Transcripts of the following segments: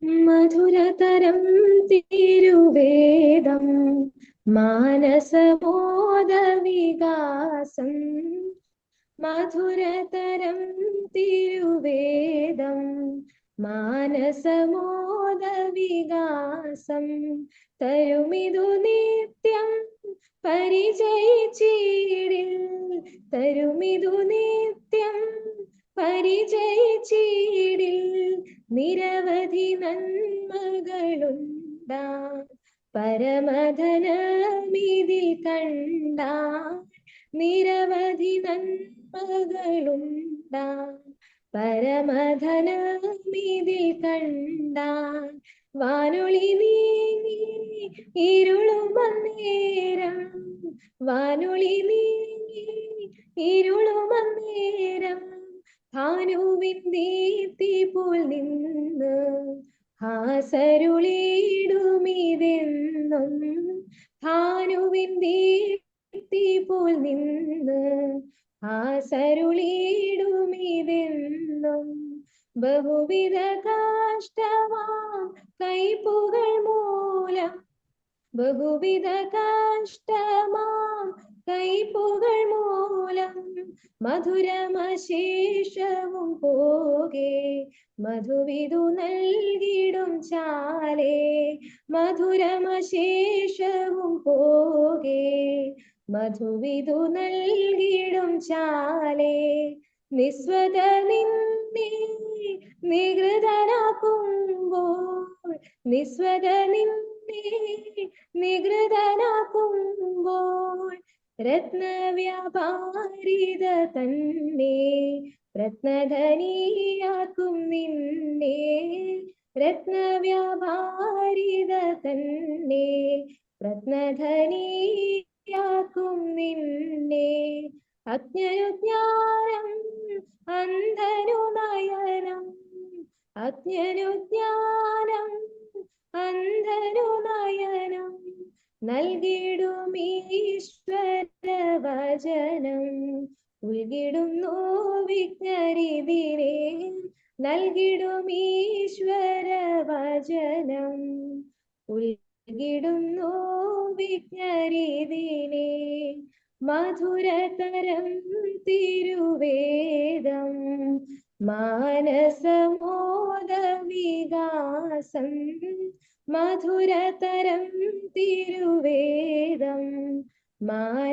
മധുരതരം തിരുവേദം മാനസമോദവികാസം. മധുരതരം തിരുവേദം മാനസമോദവികാസം. തരുമിതു നിത്യം പരിചയിച്ചിടിൽ, തരുമിതു നിത്യം പരിചയിച്ചിടിൽ. നിരവധി നന്മകളുണ്ടാ പരമധനമിതിൽ കണ്ടാ, നിരവധി നന്മകളുണ്ടാ പരമധനമിതിൽ കണ്ടാ. വാനൊളി നീങ്ങി ഇരുളുമന്നേരം, വാനൊളി നീങ്ങി ഇരുളുമന്നേരം. ഭാനുവിൻ ദീപ്തി പോൽ നിന്ന് ഹാസരുളിടുമിതെന്നും, ഭാനുവിൻ ദീപ്തി പോൽ നിന്ന് ഹാസരുളിടുമിതെന്നും. ബഹുവിധ കാഷ്ടമാം കൈപ്പുകൾ മൂലം, ബഹുവിധ കാഷ്ടമാം കൈപ്പുകൾ മൂലം. മധുരമശേഷവും പോകെ മധുവിധു നൽകിടും ചാലേ, മധുരമശേഷവും പോകെ മധുവിധു നൽകിടും ചാലേ. നിസ്വത നിന്നെ നികൃതനാക്കുമ്പോൾ, നിസ്വത നിന്നെ നികൃതനാക്കുമ്പോൾ. രത്നവ്യാപാരിത തന്നെ രത്നധനിയാക്കും നിന്നെ, രത്നവ്യാപാരിത തന്നെ രത്നധനിയാക്കും നിന്നെ. അജ്ഞനു ജ്ഞാനം അന്ധനു നയനം, അജ്ഞനു ജ്ഞാനം അന്ധനു നയനം. നൽകിടും ഈശ്വര വചനം ഉൾകിടുന്നു വിജ്ഞരിതിനെ, നൽകിടും ഈശ്വര വചനം ഉൾകിടുന്നു വിജ്ഞരിതിനെ. മധുരതരം തിരുവേദം മാനസമോദവികാസം. മധുരതരം തിരുവേദം മാനസമോദവികാസം.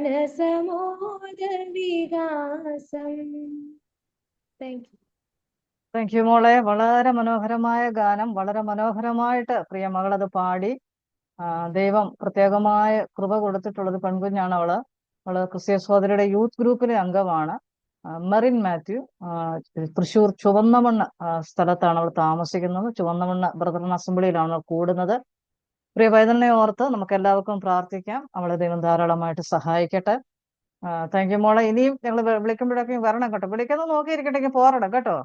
താങ്ക് യു മോളെ. വളരെ മനോഹരമായ ഗാനം, വളരെ മനോഹരമായിട്ട് പ്രിയ മകളത് പാടി. ദൈവം പ്രത്യേകമായ കൃപ കൊടുത്തിട്ടുള്ളത് പെൺകുഞ്ഞാണ് അവള്. അവള് ക്രിസ്ത്യ സഹോദരിയുടെ യൂത്ത് ഗ്രൂപ്പിലെ അംഗമാണ്. മെറിൻ മാത്യു. തൃശ്ശൂർ ചുവന്നമണ്ണ് സ്ഥലത്താണ് അവൾ താമസിക്കുന്നത്. ചുവന്നമണ്ണ് ബ്രദറൻ അസംബ്ലിയിലാണ് അവൾ കൂടുന്നത്. പ്രിയ പൈതലിനെ ഓർത്ത് നമുക്ക് എല്ലാവർക്കും പ്രാർത്ഥിക്കാം. അവളെ ദൈവം ധാരാളമായിട്ട് സഹായിക്കട്ടെ. താങ്ക് യു മോളെ. ഇനിയും ഞങ്ങൾ വിളിക്കുമ്പോഴൊക്കെ വരണം കേട്ടോ. വിളിക്കുന്നത് നോക്കിയിരിക്കട്ടെങ്കിൽ പോരണം കേട്ടോ.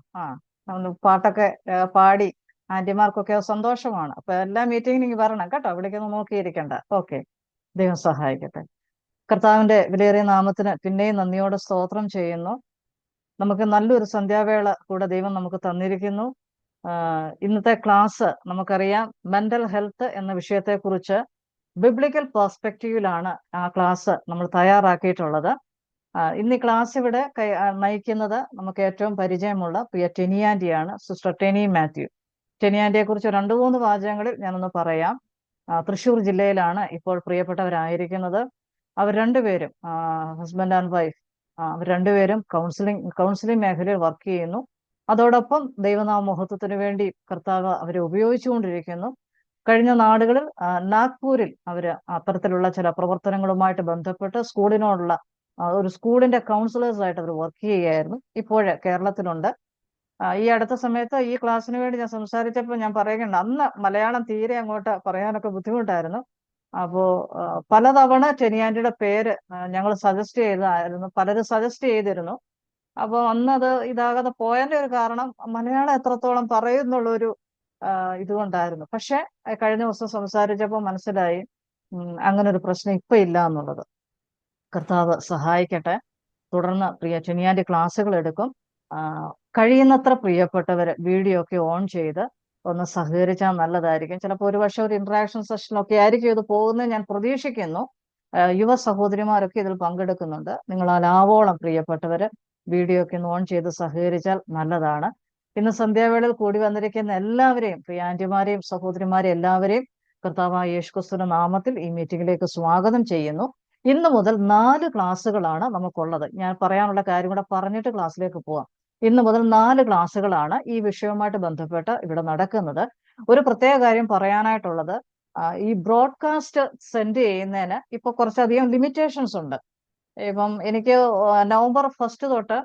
നമ്മൾ പാട്ടൊക്കെ പാടി ആന്റിമാർക്കൊക്കെ സന്തോഷമാണ്. അപ്പൊ എല്ലാ മീറ്റിങ്ങിനും വരണം കേട്ടോ. വിളിക്കുന്നത് നോക്കിയിരിക്കണ്ട. ഓക്കെ, ദൈവം സഹായിക്കട്ടെ. കർത്താവിന്റെ വിലയേറിയ നാമത്തിന് പിന്നെയും നന്ദിയോടെ സ്തോത്രം ചെയ്യുന്നു. നമുക്ക് നല്ലൊരു സന്ധ്യാവേള കൂടെ ദൈവം നമുക്ക് തന്നിരിക്കുന്നു. ഇന്നത്തെ ക്ലാസ് നമുക്കറിയാം, മെന്റൽ ഹെൽത്ത് എന്ന വിഷയത്തെക്കുറിച്ച് ബിബ്ലിക്കൽ പെർസ്പെക്റ്റീവിലാണ് ആ ക്ലാസ് നമ്മൾ തയ്യാറാക്കിയിട്ടുള്ളത്. ഇന്ന് ഈ ക്ലാസ് ഇവിടെ നയിക്കുന്നത് നമുക്ക് ഏറ്റവും പരിചയമുള്ള പ്രിയ ടെനിയാൻറ്റിയാണ്, സിസ്റ്റർ ടെനി മാത്യു. ടെനിയാൻറ്റിയെ കുറിച്ച് 2-3 വാചകങ്ങളിൽ ഞാനൊന്ന് പറയാം. തൃശ്ശൂർ ജില്ലയിലാണ് ഇപ്പോൾ പ്രിയപ്പെട്ടവരായിരിക്കുന്നത്. അവർ രണ്ടുപേരും, ഹസ്ബൻഡ് ആൻഡ് വൈഫ്, അവർ രണ്ടുപേരും കൗൺസിലിംഗ് മേഖലയിൽ വർക്ക് ചെയ്യുന്നു. അതോടൊപ്പം ദൈവനാമ മഹത്വത്തിന് വേണ്ടി കർത്താവ് അവരെ ഉപയോഗിച്ചുകൊണ്ടിരിക്കുന്നു. കഴിഞ്ഞ നാളുകളിൽ നാഗ്പൂരിൽ അവർ അത്തരത്തിലുള്ള ചില പ്രവർത്തനങ്ങളുമായിട്ട് ബന്ധപ്പെട്ട് സ്കൂളിനോടുള്ള ഒരു സ്കൂളിന്റെ കൗൺസിലേഴ്സായിട്ട് അവർ വർക്ക് ചെയ്യുകയായിരുന്നു. ഇപ്പോൾ കേരളത്തിലുണ്ട്. ഈ അടുത്ത സമയത്ത് ഈ ക്ലാസ്സിന് വേണ്ടി ഞാൻ സംസാരിച്ചപ്പോൾ ഞാൻ പറയുന്നുണ്ട്, അന്ന് മലയാളം തീരെ അങ്ങോട്ട് പറയാനൊക്കെ ബുദ്ധിമുട്ടായിരുന്നു. അപ്പോ പലതവണ ടെനിയാൻറ്റിയുടെ പേര് ഞങ്ങൾ സജസ്റ്റ് ചെയ്തായിരുന്നു, പലരും സജസ്റ്റ് ചെയ്തിരുന്നു. അപ്പോൾ അന്നത് ഇതാകാതെ പോയതിന്റെ ഒരു കാരണം മലയാളം എത്രത്തോളം പറയുന്നുള്ളൊരു ഇതുകൊണ്ടായിരുന്നു. പക്ഷെ കഴിഞ്ഞ ദിവസം സംസാരിച്ചപ്പോൾ മനസ്സിലായി അങ്ങനെ ഒരു പ്രശ്നം ഇപ്പൊ ഇല്ല എന്നുള്ളത്. കർത്താവ് സഹായിക്കട്ടെ. തുടർന്ന് പ്രിയ ടെനിയാൻറ്റി ക്ലാസ്സുകൾ എടുക്കും. കഴിയുന്നത്ര പ്രിയപ്പെട്ടവര് വീഡിയോ ഒക്കെ ഓൺ ചെയ്ത് ഒന്ന് സഹകരിച്ചാൽ നല്ലതായിരിക്കും. ചിലപ്പോൾ ഒരുപക്ഷെ ഒരു ഇന്ററാക്ഷൻ സെഷനൊക്കെ ആയിരിക്കും ഇത് പോകുന്നത് ഞാൻ പ്രതീക്ഷിക്കുന്നു. യുവ സഹോദരിമാരൊക്കെ ഇതിൽ പങ്കെടുക്കുന്നുണ്ട്. നിങ്ങളാൽ ആവോളം പ്രിയപ്പെട്ടവര് വീഡിയോ ഒക്കെ ഒന്ന് ഓൺ ചെയ്ത് സഹകരിച്ചാൽ നല്ലതാണ്. ഇന്ന് സന്ധ്യാവേളയിൽ കൂടി വന്നിരിക്കുന്ന എല്ലാവരെയും, പ്രിയ ആന്റിമാരെയും സഹോദരിമാരെയും എല്ലാവരെയും കർത്താവായ യേശുക്രിസ്തുവിന്റെ നാമത്തിൽ ഈ മീറ്റിംഗിലേക്ക് സ്വാഗതം ചെയ്യുന്നു. ഇന്ന് മുതൽ 4 ക്ലാസ്സുകളാണ് നമുക്കുള്ളത്. ഞാൻ പറയാനുള്ള കാര്യം കൂടെ പറഞ്ഞിട്ട് ക്ലാസ്സിലേക്ക് പോവാം. ഇന്ന് മുതൽ 4 ക്ലാസ്സുകളാണ് ഈ വിഷയവുമായിട്ട് ബന്ധപ്പെട്ട് ഇവിടെ നടക്കുന്നത്. ഒരു പ്രത്യേക കാര്യം പറയാനായിട്ടുള്ളത്, ഈ ബ്രോഡ്കാസ്റ്റ് സെൻഡ് ചെയ്യുന്നതിന് ഇപ്പൊ കുറച്ചധികം ലിമിറ്റേഷൻസ് ഉണ്ട്. ഇപ്പം എനിക്ക് നവംബർ 1 തൊട്ട്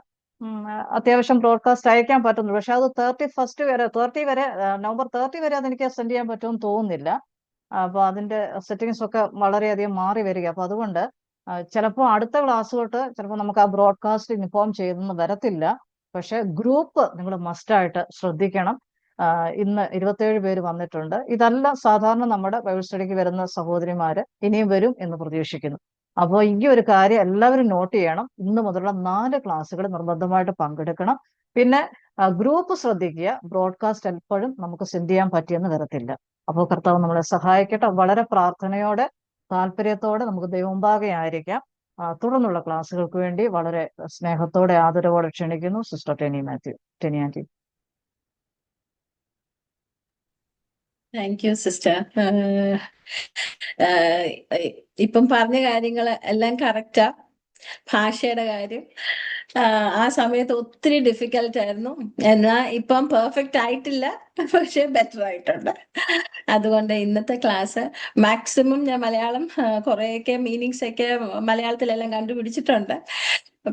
അത്യാവശ്യം ബ്രോഡ്കാസ്റ്റ് അയക്കാൻ പറ്റുന്നു. പക്ഷെ അത് 30 വരെ നവംബർ 30 വരെ അതെനിക്ക് സെൻഡ് ചെയ്യാൻ പറ്റുമെന്ന് തോന്നുന്നില്ല. അപ്പൊ അതിന്റെ സെറ്റിങ്സ് ഒക്കെ വളരെയധികം മാറി വരിക. അപ്പൊ അതുകൊണ്ട് ചിലപ്പോൾ അടുത്ത ക്ലാസ് തൊട്ട് ചിലപ്പോൾ നമുക്ക് ആ ബ്രോഡ്കാസ്റ്റ് ഇൻഫോം ചെയ്തെന്ന് വരത്തില്ല. പക്ഷെ ഗ്രൂപ്പ് നിങ്ങൾ മസ്റ്റായിട്ട് ശ്രദ്ധിക്കണം. ഇന്ന് 27 പേര് വന്നിട്ടുണ്ട്. ഇതല്ല സാധാരണ നമ്മുടെ ബൈബിൾ സ്റ്റഡിക്ക് വരുന്ന സഹോദരിമാര് ഇനിയും വരും എന്ന് പ്രതീക്ഷിക്കുന്നു. അപ്പോൾ ഈ ഒരു കാര്യം എല്ലാവരും നോട്ട് ചെയ്യണം. ഇന്ന് മുതലുള്ള 4 ക്ലാസ്സുകൾ നിർബന്ധമായിട്ട് പങ്കെടുക്കണം. പിന്നെ ഗ്രൂപ്പ് ശ്രദ്ധിക്കുക. ബ്രോഡ്കാസ്റ്റ് എപ്പോഴും നമുക്ക് സെൻഡ് ചെയ്യാൻ പറ്റിയെന്ന് വരത്തില്ല. അപ്പോൾ കർത്താവ് നമ്മളെ സഹായിക്കട്ടെ. വളരെ പ്രാർത്ഥനയോടെ താല്പര്യത്തോടെ നമുക്ക് ദൈവമുമ്പാകെ ആയിരിക്കാം. തുടർന്നുള്ള ക്ലാസ്സുകൾക്ക് വേണ്ടി വളരെ സ്നേഹത്തോടെ ആദരവോടെ ക്ഷണിക്കുന്നു. Sister Tenny aunty. Thank you sister. ഇപ്പം പറഞ്ഞ കാര്യങ്ങൾ എല്ലാം കറക്റ്റാ. ഭാഷയുടെ കാര്യം ആ സമയത്ത് ഒത്തിരി ഡിഫിക്കൽട്ട് ആയിരുന്നു. എന്നാ ഇപ്പം പെർഫെക്റ്റ് ആയിട്ടില്ല, പക്ഷെ ബെറ്റർ ആയിട്ടുണ്ട്. അതുകൊണ്ട് ഇന്നത്തെ ക്ലാസ് മാക്സിമം ഞാൻ മലയാളം കുറേയൊക്കെ മീനിങ്സ് ഒക്കെ മലയാളത്തിലെല്ലാം കണ്ടുപിടിച്ചിട്ടുണ്ട്.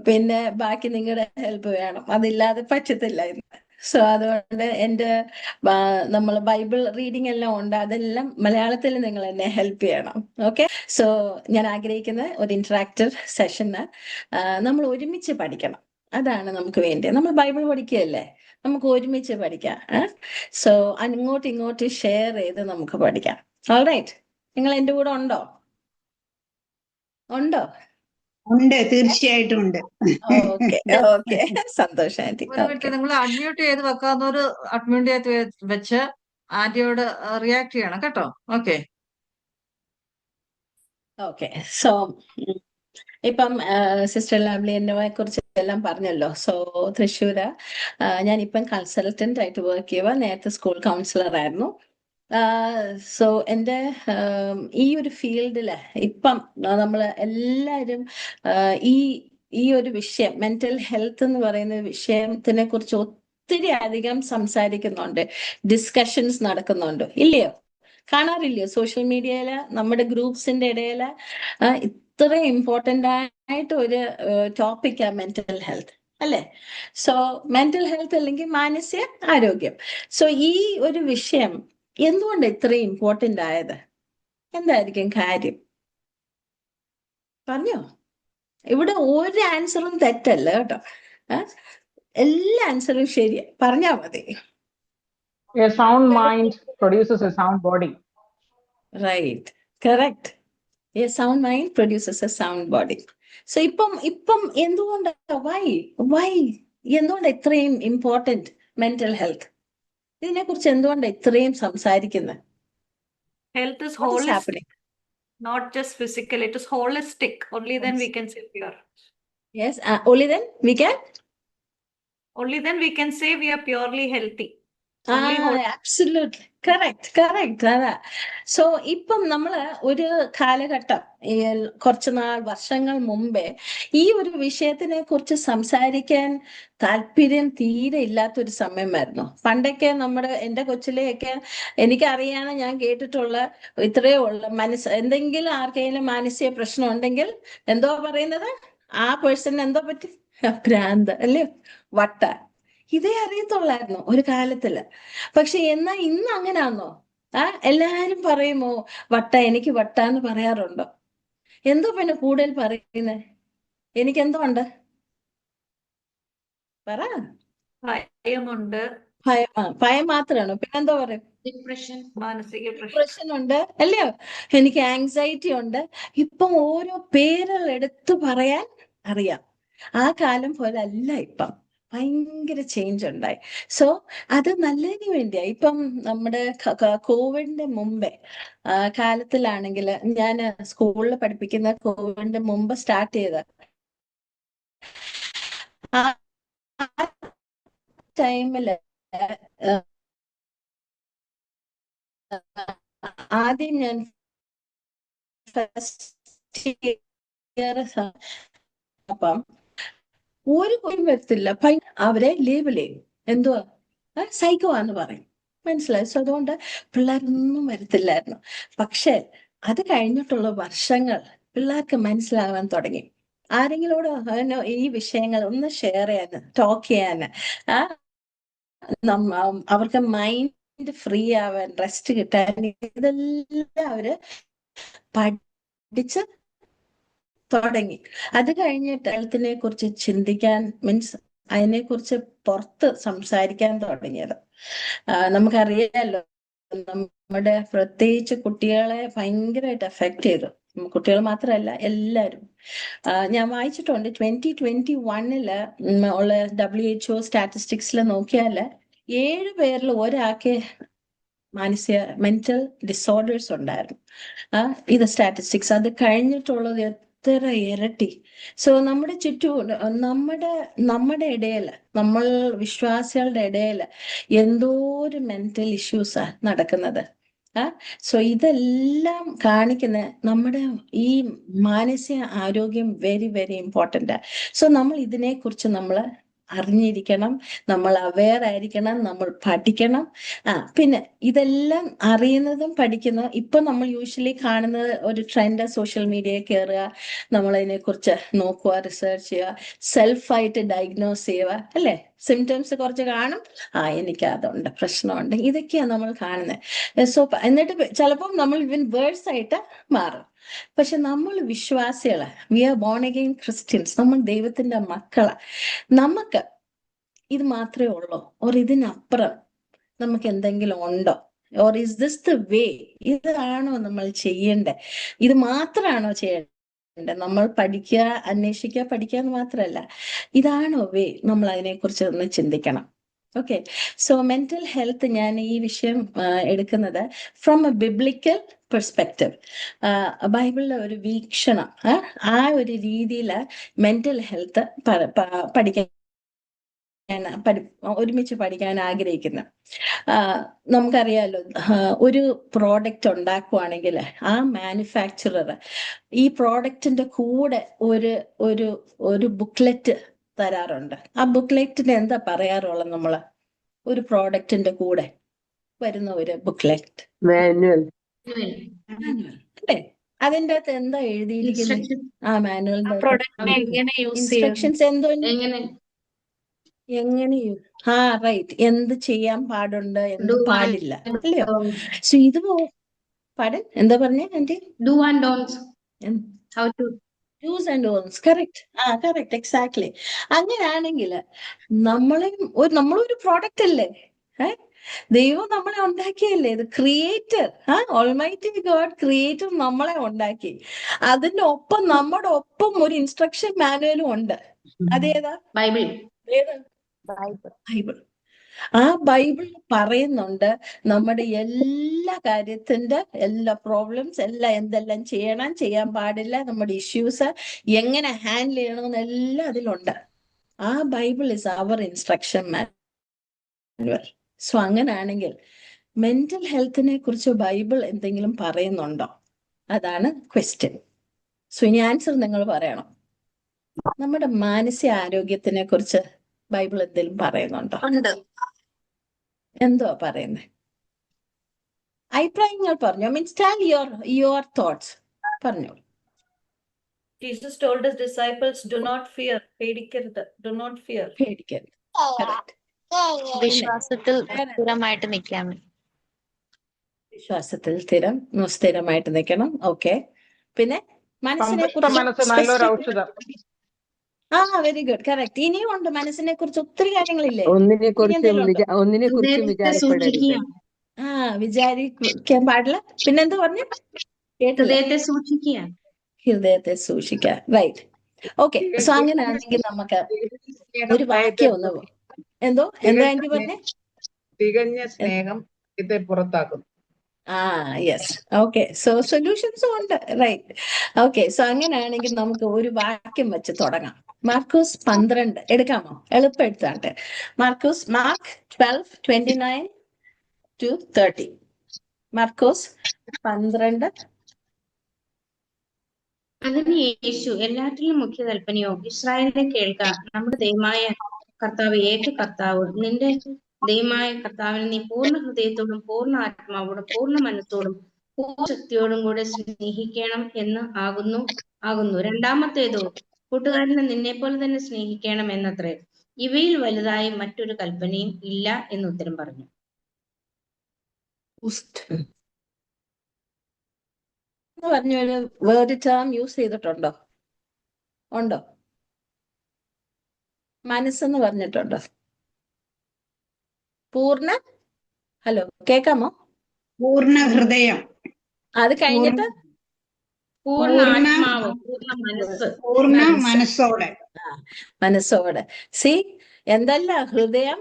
പിന്നെ ബാക്കി നിങ്ങളുടെ ഹെൽപ്പ് വേണം, അതില്ലാതെ പറ്റത്തില്ല ഇന്ന്. സോ അതുകൊണ്ട് എൻ്റെ നമ്മൾ ബൈബിൾ റീഡിംഗ് എല്ലാം ഉണ്ട്, അതെല്ലാം മലയാളത്തിൽ നിങ്ങൾ എന്നെ ഹെൽപ്പ് ചെയ്യണം. ഓക്കെ. സോ ഞാൻ ആഗ്രഹിക്കുന്ന ഒരു ഇന്ററാക്റ്റീവ് സെഷന് നമ്മൾ ഒരുമിച്ച് പഠിക്കണം. അതാണ് നമുക്ക് വേണ്ടത്. നമ്മൾ ബൈബിൾ പഠിക്കുകയല്ലേ, നമുക്ക് ഒരുമിച്ച് പഠിക്കാം. സോ അങ്ങോട്ട് ഇങ്ങോട്ട് ഷെയർ ചെയ്ത് നമുക്ക് പഠിക്കാം. ഓൾറൈറ്റ്. നിങ്ങൾ എൻ്റെ കൂടെ ഉണ്ടോ? ഉണ്ട്, തീർച്ചയായിട്ടും ഉണ്ട്. ഓക്കെ ഓക്കെ, സന്തോഷം ആന്റി. നിങ്ങൾ അൺമ്യൂട്ട് ചെയ്ത് വെക്കാവുന്നവര് അൺമ്യൂട്ട് ചെയ്ത് വെച്ച് ആന്റിയോട് റിയാക്ട് ചെയ്യണം കേട്ടോ. Okay okay. സോ ഇപ്പം സിസ്റ്റർ ലാവ്ലി എന്നെ കുറിച്ച് എല്ലാം പറഞ്ഞല്ലോ. സോ തൃശ്ശൂര് ഞാനിപ്പം കൺസൾട്ടന്റ് ആയിട്ട് വർക്ക് ചെയ്യുക. നേരത്തെ സ്കൂൾ കൗൺസിലർ ആയിരുന്നു. സോ എൻ്റെ ഈ ഒരു ഫീൽഡില് ഇപ്പം നമ്മൾ എല്ലാവരും ഈ ഒരു വിഷയം മെന്റൽ ഹെൽത്ത് എന്ന് പറയുന്ന വിഷയത്തിനെ കുറിച്ച് ഒത്തിരി അധികം സംസാരിക്കുന്നുണ്ട്, ഡിസ്കഷൻസ് നടക്കുന്നുണ്ട്, ഇല്ലയോ? കാണാറില്ലയോ സോഷ്യൽ മീഡിയയില്, നമ്മുടെ ഗ്രൂപ്പ്സിന്റെ ഇടയില്? ഇത്രയും ഇമ്പോർട്ടൻ്റ് ആയിട്ട് ഒരു ടോപ്പിക്കാ മെന്റൽ ഹെൽത്ത്, അല്ലേ? സോ മെന്റൽ ഹെൽത്ത് അല്ലെങ്കിൽ മാനസിക ആരോഗ്യം. സോ ഈ ഒരു വിഷയം എന്തുകൊണ്ട് ഇത്രയും ഇമ്പോർട്ടൻ്റ് ആയത്? എന്തായിരിക്കും കാര്യം? പറഞ്ഞോ. ഇവിടെ ഒരു ആൻസറും തെറ്റല്ല കേട്ടോ, എല്ലാ ആൻസറും ശരിയാ. പറഞ്ഞാ മതി. A sound mind produces a sound body. Right, correct. A sound mind produces a sound body. So ഇപ്പം എന്തുകൊണ്ട് why എന്തുകൊണ്ട് ഇത്രയും ഇമ്പോർട്ടന്റ് മെന്റൽ ഹെൽത്ത്? ഇതിനെ കുറിച്ച് എന്തുകൊണ്ട് ഇത്രയും സംസാരിക്കുന്നത്? Health is holistic, not just physical. It is holistic. Only then we can say pure. Yes, only then we can say we are purely healthy. Absolutely correct. അതാ. So ഇപ്പം നമ്മള് ഒരു കാലഘട്ടം, കുറച്ചു വർഷങ്ങൾ മുമ്പേ ഈ ഒരു വിഷയത്തിനെ കുറിച്ച് സംസാരിക്കാൻ താല്പര്യം തീരെ ഇല്ലാത്തൊരു സമയമായിരുന്നു. പണ്ടൊക്കെ എൻ്റെ കൊച്ചിലെയൊക്കെ എനിക്കറിയാണ്, ഞാൻ കേട്ടിട്ടുള്ള ഇത്രയേ ഉള്ളു, എന്തെങ്കിലും ആർക്കെങ്കിലും മാനസിക പ്രശ്നം ഉണ്ടെങ്കിൽ എന്തോ പറയുന്നത്, ആ പേഴ്സൺ എന്തോ പറ്റി, ഭ്രാന്ത് അല്ലേ, വട്ട, ഇതേ അറിയത്തുള്ളായിരുന്നു ഒരു കാലത്തില്. പക്ഷെ എന്നാ ഇന്ന് അങ്ങനാന്നോ? എല്ലാരും പറയുമോ വട്ട, എനിക്ക് വട്ട എന്ന് പറയാറുണ്ടോ? എന്തോ പിന്നെ കൂടുതൽ പറയുന്നേ? എനിക്കെന്തോ ഉണ്ട് പറ. ഭയമുണ്ട്. ഭയം മാത്രമാണോ? പിന്നെന്തോ പറയും? മാനസിക ഡിപ്രഷൻ ഉണ്ട്, അല്ലയോ? എനിക്ക് ആങ്സൈറ്റി ഉണ്ട്. ഇപ്പം ഓരോ പേരുകൾ എടുത്തു പറയാൻ അറിയാം. ആ കാലം പോലെ അല്ല ഇപ്പം. ഭയങ്കര ചേഞ്ച് ഉണ്ടായി. സോ അത് നല്ലതിന് വേണ്ടിയാ. ഇപ്പം നമ്മുടെ കോവിഡിന്റെ മുമ്പേ കാലത്തിലാണെങ്കിൽ ഞാൻ സ്കൂളിൽ പഠിപ്പിക്കുന്ന കോവിഡിന്റെ മുമ്പ് സ്റ്റാർട്ട് ചെയ്ത ആ ടൈമില് ആദ്യം ഞാൻ ഫസ്റ്റ് ഇയർ അപ്പം ഒരു കുഞ്ഞും വരത്തില്ല. അവരെ ലേബൽ ചെയ്യും, എന്തുവാ സൈക്കോ ആന്ന് പറയും. മനസ്സിലായി. സോ അതുകൊണ്ട് പിള്ളേരൊന്നും വരത്തില്ലായിരുന്നു. പക്ഷെ അത് കഴിഞ്ഞിട്ടുള്ള വർഷങ്ങൾ പിള്ളേർക്ക് മനസ്സിലാവാൻ തുടങ്ങി. ആരെങ്കിലോട് ഈ വിഷയങ്ങൾ ഒന്ന് ഷെയർ ചെയ്യാന്, ടോക്ക് ചെയ്യാന്, അവർക്ക് മൈൻഡ് ഫ്രീ ആവാൻ, റെസ്റ്റ് കിട്ടാൻ, ഇതെല്ലാം അവര് പഠിച്ച് തുടങ്ങി. അത് കഴിഞ്ഞിട്ട് ഹെൽത്തിനെ കുറിച്ച് ചിന്തിക്കാൻ, മീൻസ് അതിനെക്കുറിച്ച് പുറത്ത് സംസാരിക്കാൻ തുടങ്ങിയത്. നമുക്കറിയാലോ, നമ്മുടെ പ്രത്യേകിച്ച് കുട്ടികളെ ഭയങ്കരമായിട്ട് എഫക്ട് ചെയ്തു. കുട്ടികൾ മാത്രമല്ല, എല്ലാവരും. ഞാൻ വായിച്ചിട്ടുണ്ട് 2021 ഉള്ള WHO സ്റ്റാറ്റിസ്റ്റിക്സിൽ നോക്കിയാൽ 7 പേരിൽ ഒരാൾക്ക് മെന്റൽ ഡിസോർഡേഴ്സ് ഉണ്ടായിരുന്നു. ഇത് സ്റ്റാറ്റിസ്റ്റിക്സ്. അത് കഴിഞ്ഞിട്ടുള്ളത് എത്ര ഇരട്ടി. സോ നമ്മുടെ നമ്മുടെ ഇടയിൽ, നമ്മൾ വിശ്വാസികളുടെ ഇടയിൽ എന്തോരം മെന്റൽ ഇഷ്യൂസാ നടക്കുന്നത്. സോ ഇതെല്ലാം കാണിക്കുന്ന നമ്മുടെ ഈ മാനസിക ആരോഗ്യം വെരി വെരി ഇമ്പോർട്ടൻ്റ്. സോ നമ്മൾ ഇതിനെക്കുറിച്ച് നമ്മൾ അറിഞ്ഞിരിക്കണം, നമ്മൾ അവെയർ ആയിരിക്കണം, നമ്മൾ പഠിക്കണം. പിന്നെ ഇതെല്ലാം അറിയുന്നതും പഠിക്കുന്നതും ഇപ്പൊ നമ്മൾ യൂഷ്വലി കാണുന്നത് ഒരു ട്രെൻഡ്, സോഷ്യൽ മീഡിയയിൽ കയറുക, നമ്മൾ അതിനെക്കുറിച്ച് നോക്കുക, റിസർച്ച് ചെയ്യുക, സെൽഫായിട്ട് ഡയഗ്നോസ് ചെയ്യുക, അല്ലേ? സിംറ്റംസ് കുറച്ച് കാണും, എനിക്ക് അതുണ്ട്, പ്രശ്നമുണ്ട്, ഇതൊക്കെയാണ് നമ്മൾ കാണുന്നത്. സോ എന്നിട്ട് ചിലപ്പോൾ നമ്മൾ ഇവൻ വേഴ്സ് ആയിട്ട് മാറും. പക്ഷെ നമ്മൾ വിശ്വാസികള്, we are born again Christians, നമ്മൾ ദൈവത്തിന്റെ മക്കളാ. നമുക്ക് ഇത് മാത്രമേ ഉള്ളൂ, ഓർ ഇതിനപ്പുറം നമുക്ക് എന്തെങ്കിലും ഉണ്ടോ? Or is this the way? ഇതാണോ നമ്മൾ ചെയ്യേണ്ടത്? ഇത് മാത്രമാണോ ചെയ്യേണ്ടത്? നമ്മൾ പഠിക്കുക, അന്വേഷിക്കുക, പഠിക്കുക എന്ന് മാത്രമല്ല, ഇതാണോ വേ? നമ്മൾ അതിനെക്കുറിച്ച് ഒന്ന് ചിന്തിക്കണം. ഓക്കെ. സോ മെന്റൽ ഹെൽത്ത്, ഞാൻ ഈ വിഷയം എടുക്കുന്നത് ഫ്രം എ ബിബ്ലിക്കൽ പെർസ്പെക്റ്റീവ്, ബൈബിളിലെ ഒരു വീക്ഷണം, ആ ഒരു രീതിയിൽ മെന്റൽ ഹെൽത്ത് പഠിക്കാൻ ഒരുമിച്ച് പഠിക്കാൻ ആഗ്രഹിക്കുന്ന. നമുക്കറിയാലോ, ഒരു പ്രോഡക്റ്റ് ഉണ്ടാക്കുവാണെങ്കിൽ ആ മാനുഫാക്ചറർ ഈ പ്രോഡക്റ്റിന്റെ കൂടെ ഒരു ബുക്ക്ലെറ്റ് തരാറുണ്ട്. ആ ബുക്ക്ലെറ്റിന് എന്താ പറയാറുള്ളത്? നമ്മള് ഒരു പ്രോഡക്റ്റിന്റെ കൂടെ വരുന്ന ഒരു ബുക്ക്ലെറ്റ്, മാനുവൽ അല്ലേ? അതിന്റെ അകത്ത് എന്താ എഴുതിയിരിക്കുന്നത്? മാനുവലിന്റെ ഇൻസ്ട്രക്ഷൻസ് എന്തോ എങ്ങനെ റൈറ്റ്, എന്ത് ചെയ്യാൻ പാടുണ്ട്, എന്ത് പാടില്ല, അല്ലയോ? സോ ഇത് എന്താ പറഞ്ഞേ aunty? Do and don'ts, how to do's and don'ts. Correct, correct, exactly. അങ്ങനെയാണെങ്കിൽ നമ്മളൊരു പ്രോഡക്റ്റ് അല്ലേ? ദൈവം നമ്മളെ ഉണ്ടാക്കിയല്ലേ? ഇത് ക്രിയേറ്റർ, ഓൾമൈറ്റി ഗോഡ് ക്രിയേറ്റർ നമ്മളെ ഉണ്ടാക്കി. അതിന്റെ ഒപ്പം നമ്മുടെ ഒപ്പം ഒരു ഇൻസ്ട്രക്ഷൻ മാനുവലും ഉണ്ട്. അതേതാ? ബൈബിൾ. ഏതാ? ബൈബിൾ. ആ ബൈബിൾ പറയുന്നുണ്ട് നമ്മുടെ എല്ലാ കാര്യത്തിന്റെ എല്ലാ പ്രോബ്ലംസ് എല്ലാം, എന്തെല്ലാം ചെയ്യണം, ചെയ്യാൻ പാടില്ല, നമ്മുടെ ഇഷ്യൂസ് എങ്ങനെ ഹാൻഡിൽ ചെയ്യണമെന്നെല്ലാം അതിലുണ്ട്. ആ Bible is our instruction manual. So അങ്ങനെയാണെങ്കിൽ മെന്റൽ ഹെൽത്തിനെ കുറിച്ച് ബൈബിൾ എന്തെങ്കിലും പറയുന്നുണ്ടോ? അതാണ് ക്വസ്റ്റ്യൻ. സോ ഇനി ആൻസർ നിങ്ങൾ പറയണം. നമ്മുടെ മാനസിക ആരോഗ്യത്തിനെ കുറിച്ച് ബൈബിൾ എന്തെങ്കിലും പറയുന്നുണ്ടോ? എന്തുവാ പറയുന്നത്? അഭിപ്രായങ്ങൾ പറഞ്ഞോ. Means tell your thoughts. പറഞ്ഞോ. Jesus told his disciples, do not fear. പേടിക്കരുത്. Do not fear. പേടിക്കരുത്. വിശ്വാസത്തിൽ സ്ഥിരമായിട്ട് നിൽക്കാൻ. വിശ്വാസത്തിൽ സ്ഥിരമായിട്ട് നിൽക്കണം. ഓക്കെ. പിന്നെ മനസ്സിനെ നല്ലൊരു ഔഷധം. Very good, correct. ഇനിയും ഉണ്ട് മനസ്സിനെ കുറിച്ച് ഒത്തിരി കാര്യങ്ങളില്ലേ? ഒന്നിനെ കുറിച്ചും വിചാരപ്പെടരുത്. വിചാരിക്കാൻ പാടില്ല. പിന്നെന്താ പറഞ്ഞു? ഹൃദയത്തെ സൂക്ഷിക്കുക. ഹൃദയത്തെ സൂക്ഷിക്കുക. റൈറ്റ്. ഓക്കെ. സോ അങ്ങനെയാണെങ്കിൽ നമുക്ക് ഒരു വാക്യം ഒന്ന് എന്തോ ആന്റി പറഞ്ഞേ? തികഞ്ഞ സ്നേഹം ഇത് പുറത്താക്കുന്നു. യെസ്. ഓക്കെ. സോ സൊല്യൂഷൻസും ഉണ്ട്, റൈറ്റ്. ഓക്കെ. സോ അങ്ങനെയാണെങ്കിൽ നമുക്ക് ഒരു വാക്യം വെച്ച് തുടങ്ങാം. മാർക്കോസ് 12 എടുക്കാമോ? എളുപ്പം എടുത്താട്ടെ. മാർക്ക് 12:29-30. മാർക്കോസ് 12. അതിന് യേശു, എല്ലാറ്റിലും മുഖ്യ കൽപ്പനയോ ഇസ്രായേലിനെ കേൾക്ക, നമ്മുടെ ദൈവമായ കർത്താവ് ഏക കർത്താവ്. നിന്റെ ദൈവമായ കർത്താവിനെ നീ പൂർണ്ണ ഹൃദയത്തോടും പൂർണ്ണ ആത്മാവോടും പൂർണ്ണ മനസ്സോടും പൂർണ്ണ ശക്തിയോടും കൂടെ സ്നേഹിക്കണം എന്ന് ആകുന്നു. രണ്ടാമത്തേതോ കൂട്ടുകാരനെ നിന്നെ പോലെ തന്നെ സ്നേഹിക്കണം എന്നത്രേ. ഇവയിൽ വലുതായി മറ്റൊരു കൽപ്പനയും ഇല്ല എന്ന് ഉത്തരം പറഞ്ഞു. പറഞ്ഞൊരു വേർഡ് ടേം യൂസ് ചെയ്തിട്ടുണ്ടോ? ഉണ്ടോ? മനസ്സെന്ന് പറഞ്ഞിട്ടുണ്ടോ? പൂർണ്ണ, ഹലോ കേക്കാമോ? പൂർണ്ണ ഹൃദയം, അത് കഴിഞ്ഞിട്ട് പൂർണ്ണ ആത്മാവ്, പൂർണ്ണ മനസ്സ്, പൂർണ്ണ മനസ്സോടെ. മനസ്സോടെ. സി, എന്തല്ല? ഹൃദയം,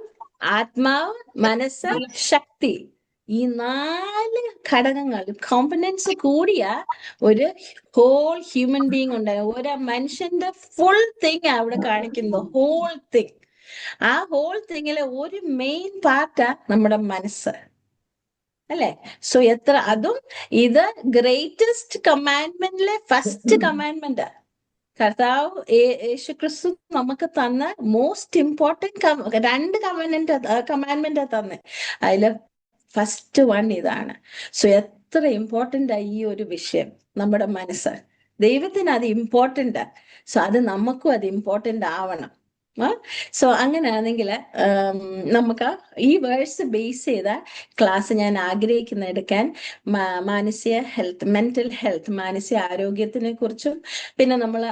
ആത്മാവ്, മനസ്സ്, ശക്തി. ഈ 4 ഘടകങ്ങൾ, കോമ്പണൻസ് കൂടിയ ഒരു ഹോൾ ഹ്യൂമൻ ബീങ് ഉണ്ടാകും. ഒരു മനുഷ്യന്റെ ഫുൾ തിങ് അവിടെ കാണിക്കുന്നു. Whole thing. ആ ഹോൾ തിങ്ങിലെ ഒരു മെയിൻ പാർട്ടാ നമ്മുടെ മനസ്സ്, അല്ലെ? സോ അതും ഇത് ഗ്രേറ്റസ്റ്റ് കമാൻഡ്മെന്റിലെ ഫസ്റ്റ് കമാൻഡ്മെന്റ്. കർത്താവ് യേശുക്രിസ്തു നമുക്ക് തന്ന മോസ്റ്റ് ഇമ്പോർട്ടന്റ് 2 കമാൻഡ്മെന്റ് തന്നെ. അതില് ഫസ്റ്റ് വൺ ഇതാണ്. സോ എത്ര ഇമ്പോർട്ടന്റ് ഈ ഒരു വിഷയം. നമ്മുടെ മനസ്സ് ദൈവത്തിന് അത് ഇമ്പോർട്ടന്റ്. സോ അത് നമുക്കും അത് ഇമ്പോർട്ടന്റ് ആവണം. സോ അങ്ങനെയാണെങ്കിൽ നമുക്ക് ഈ വേഴ്സ് ബേസ് ചെയ്ത ക്ലാസ് ഞാൻ ആഗ്രഹിക്കുന്ന എടുക്കാൻ മാനസിക ഹെൽത്ത്, മെന്റൽ ഹെൽത്ത്, മാനസിക ആരോഗ്യത്തിനെ കുറിച്ചും പിന്നെ നമ്മൾ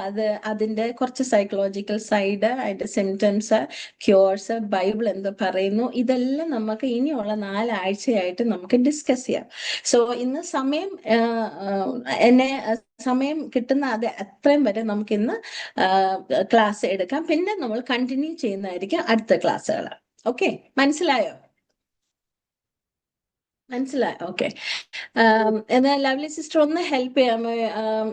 അതിന്റെ കുറച്ച് സൈക്കോളജിക്കൽ സൈഡ്, അതിന്റെ സിംറ്റംസ്, ക്യൂർസ്, ബൈബിൾ എന്ത് പറയുന്നു, ഇതെല്ലാം നമുക്ക് ഇനിയുള്ള 4 ആഴ്ചയായിട്ട് നമുക്ക് ഡിസ്കസ് ചെയ്യാം. സോ ഇന്ന് സമയം കിട്ടുന്ന അത് അത്രയും വരെ നമുക്ക് ഇന്ന് ക്ലാസ് എടുക്കാം. പിന്നെ നമ്മൾ കണ്ടിന്യൂ ചെയ്യുന്നതായിരിക്കും അടുത്ത ക്ലാസ്സുകൾ. ഓക്കെ, മനസ്സിലായോ? ഓക്കെ. എന്നാൽ ലവ്ലി സിസ്റ്റർ ഒന്ന് ഹെൽപ്പ് ചെയ്യാമോ?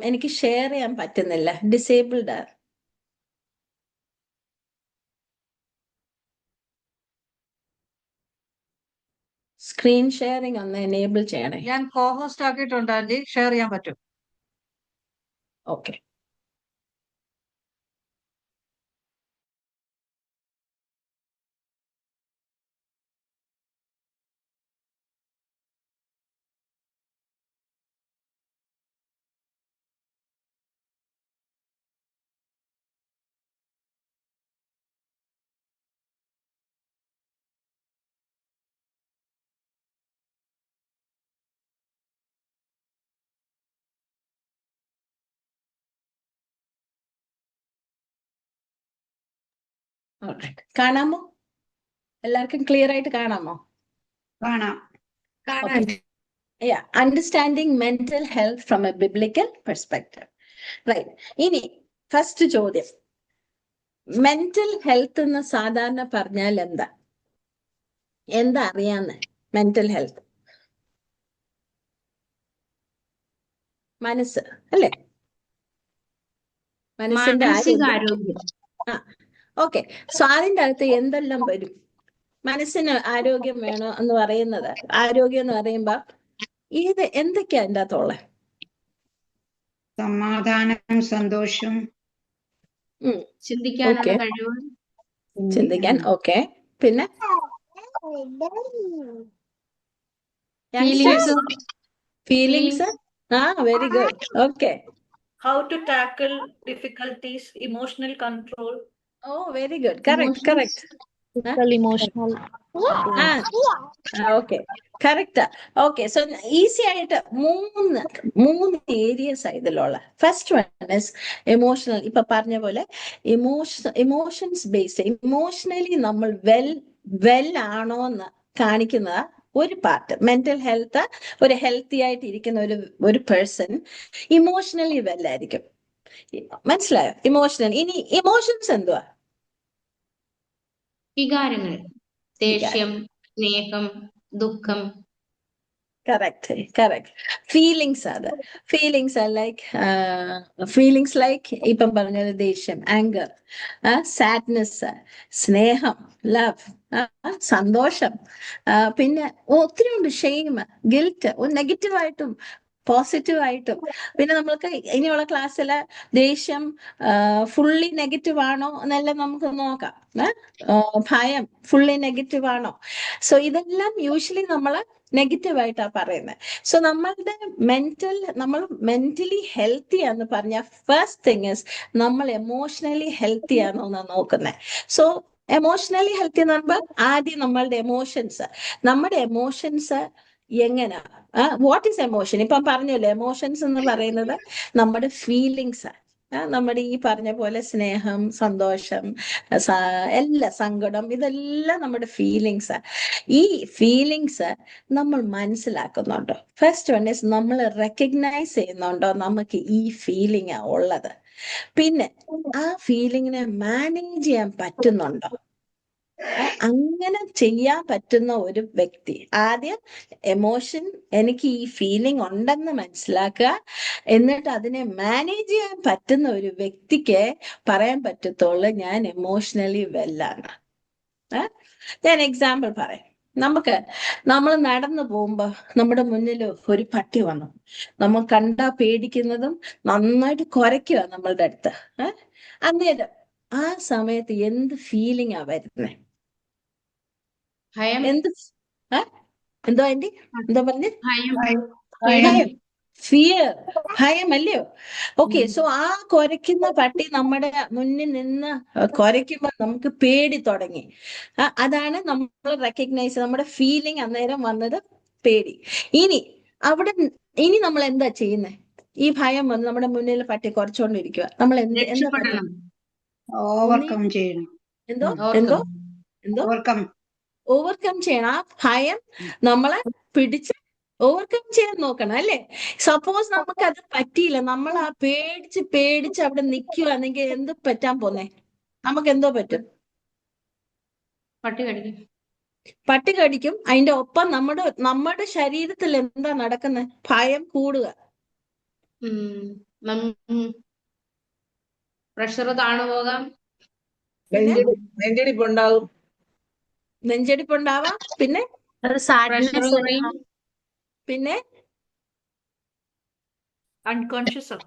എനിക്ക് ഷെയർ ചെയ്യാൻ പറ്റുന്നില്ല, ഡിസേബിൾഡ്. സ്ക്രീൻ ഷെയറിംഗ് ഒന്ന് എനേബിൾ ചെയ്യണേ. ഞാൻ കോഹോസ്റ്റ് ആക്കിയിട്ടുണ്ട് ആന്റി, ഷെയർ ചെയ്യാൻ പറ്റും. ഓക്കെ. കാണാമോ? എല്ലാവർക്കും ക്ലിയർ ആയിട്ട് കാണാമോ? കാണാം. Understanding mental health from a biblical perspective. Right. ഇനി ഫസ്റ്റ് ചോദ്യം, മെന്റൽ ഹെൽത്ത് എന്ന് സാധാരണ പറഞ്ഞാൽ എന്താ അറിയാന്ന്? മെന്റൽ ഹെൽത്ത്, മനസ്സ് അല്ലേ? മനസ്സിന്റെ ആരോഗ്യം. ഓക്കെ. സോ അതിൻ്റെ അകത്ത് എന്തെല്ലാം വരും? മനസ്സിന് ആരോഗ്യം വേണോ എന്ന് പറയുന്നത്, ആരോഗ്യം എന്ന് പറയുമ്പോ എന്തൊക്കെയാ അതിൻ്റെ അകത്തുള്ള? സമാധാനം, സന്തോഷം, ചിന്തിക്കാനുള്ള കഴിവ്, ചിന്തിക്കാൻ. ഓക്കെ. പിന്നെ feelings. Very good. Okay. How to tackle difficulties, emotional control. Very good. Correct. Emotional. Okay, correct. Okay. So easy ആയിട്ട് മൂന്ന് ഏരിയസ് ഇതിലുള്ള. First one is emotional. ഇപ്പൊ പറഞ്ഞ പോലെ ഇമോഷൻസ് ബേസ്ഡ്, ഇമോഷണലി നമ്മൾ വെൽ ആണോ എന്ന് കാണിക്കുന്ന ഒരു പാർട്ട്. മെന്റൽ ഹെൽത്ത്, ഒരു ഹെൽത്തി ആയിട്ട് ഇരിക്കുന്ന ഒരു പേഴ്സൺ ഇമോഷണലി വെല്ലായിരിക്കും. മനസ്സിലായോ? ഇമോഷണൽ. ഇനി ഇമോഷൻസ് എന്തുവാ? വികാരങ്ങൾ, ദേഷ്യം, സ്നേഹം, ദുഃഖം. Correct. Feelings are the feelings are like feelings like ഇപ്പം പറഞ്ഞത് ദേഷ്യം, anger, sadness, സ്നേഹം, love, സന്തോഷം, പിന്നെ ഒത്തിരി ഉണ്ട്, ഷെയിം, ഗിൽറ്റ്, നെഗറ്റീവായിട്ടും പോസിറ്റീവായിട്ടും. പിന്നെ നമ്മൾക്ക് ഇനിയുള്ള ക്ലാസ്സില് ദേഷ്യം ഫുള്ളി നെഗറ്റീവ് ആണോ എന്നെല്ലാം നമുക്ക് നോക്കാം. ഭയം ഫുള്ളി നെഗറ്റീവ് ആണോ? സോ ഇതെല്ലാം യൂഷ്വലി നമ്മള് നെഗറ്റീവായിട്ടാ പറയുന്നത്. സോ നമ്മളുടെ നമ്മൾ മെന്റലി ഹെൽത്തി എന്ന് പറഞ്ഞ ഫസ്റ്റ് തിങ് ഇസ് നമ്മൾ എമോഷണലി ഹെൽത്തി ആണോ എന്നാ നോക്കുന്നത്. സോ എമോഷണലി ഹെൽത്തി എന്ന് പറയുമ്പോൾ ആദ്യം നമ്മളുടെ എമോഷൻസ് എങ്ങനെയാ, വാട്ട് ഈസ് എമോഷൻ? ഇപ്പം പറഞ്ഞല്ലോ, എമോഷൻസ് എന്ന് പറയുന്നത് നമ്മുടെ ഫീലിങ്സ്, നമ്മുടെ ഈ പറഞ്ഞ പോലെ സ്നേഹം, സന്തോഷം, എല്ലാ സങ്കടം, ഇതെല്ലാം നമ്മുടെ ഫീലിങ്സ്. ഈ ഫീലിങ്സ് നമ്മൾ മനസ്സിലാക്കുന്നുണ്ടോ? ഫസ്റ്റ് വൺ ഈസ് നമ്മൾ റെക്കഗ്നൈസ് ചെയ്യുന്നുണ്ടോ നമുക്ക് ഈ ഫീലിംഗ് ഉള്ളത്? പിന്നെ ആ ഫീലിങ്ങിനെ മാനേജ് ചെയ്യാൻ പറ്റുന്നുണ്ടോ? അങ്ങനെ ചെയ്യാൻ പറ്റുന്ന ഒരു വ്യക്തി ആദ്യം എമോഷൻ, എനിക്ക് ഈ ഫീലിംഗ് ഉണ്ടെന്ന് മനസ്സിലാക്കുക, എന്നിട്ട് അതിനെ മാനേജ് ചെയ്യാൻ പറ്റുന്ന ഒരു വ്യക്തിക്ക് പറയാൻ പറ്റത്തുള്ളൂ ഞാൻ എമോഷണലി വെല്ലാണ്. ഞാൻ എക്സാമ്പിൾ പറയാം. നമ്മൾ നടന്നു പോകുമ്പോ നമ്മുടെ മുന്നിൽ ഒരു പട്ടി വന്നു, നമ്മൾ കണ്ടാ പേടിക്കുന്നതും നന്നായിട്ട് കുരയ്ക്കുക നമ്മളുടെ അടുത്ത്. അന്നേരം ആ സമയത്ത് എന്ത് ഫീലിംഗാ വരുന്നേ? എന്തോ ആന്റി എന്തോ പറഞ്ഞേ? ഫിയർ, ഭയം അല്ലയോ? ഓക്കെ. സോ ആ കുരയ്ക്കുന്ന പട്ടി നമ്മുടെ മുന്നിൽ നിന്ന് കുരയ്ക്കുമ്പോ നമുക്ക് പേടി തുടങ്ങി. അതാണ് നമ്മൾ റെക്കഗ്നൈസ്, നമ്മുടെ ഫീലിംഗ് അന്നേരം വന്നത് പേടി. ഇനി നമ്മൾ എന്താ ചെയ്യുന്നത്? ഈ ഭയം വന്ന് നമ്മുടെ മുന്നിൽ പട്ടി കുറച്ചുകൊണ്ടിരിക്കുക, നമ്മൾ ഓവർകം ചെയ്യണം. ഓവർകം ചെയ്യണം. ആ ഭയം നമ്മളെ പിടിച്ച് ഓവർകം ചെയ്യാൻ നോക്കണം, അല്ലേ? സപ്പോസ് നമുക്ക് അത് പറ്റിയില്ല, നമ്മൾ ആ പേടിച്ച് അവിടെ നിൽക്കുകയാണെങ്കിൽ എന്ത് പറ്റാൻ പോന്നേ? നമുക്ക് എന്തോ പറ്റും? പട്ടി കടിക്കും. അതിന്റെ ഒപ്പം നമ്മുടെ ശരീരത്തിൽ എന്താ നടക്കുന്നത്? ഭയം കൂടുക, പ്രഷർ താണു പോകാം, നെഞ്ചടിപ്പുണ്ടാവാം, പിന്നെ അൺകോൺഷ്യസ് ആവും.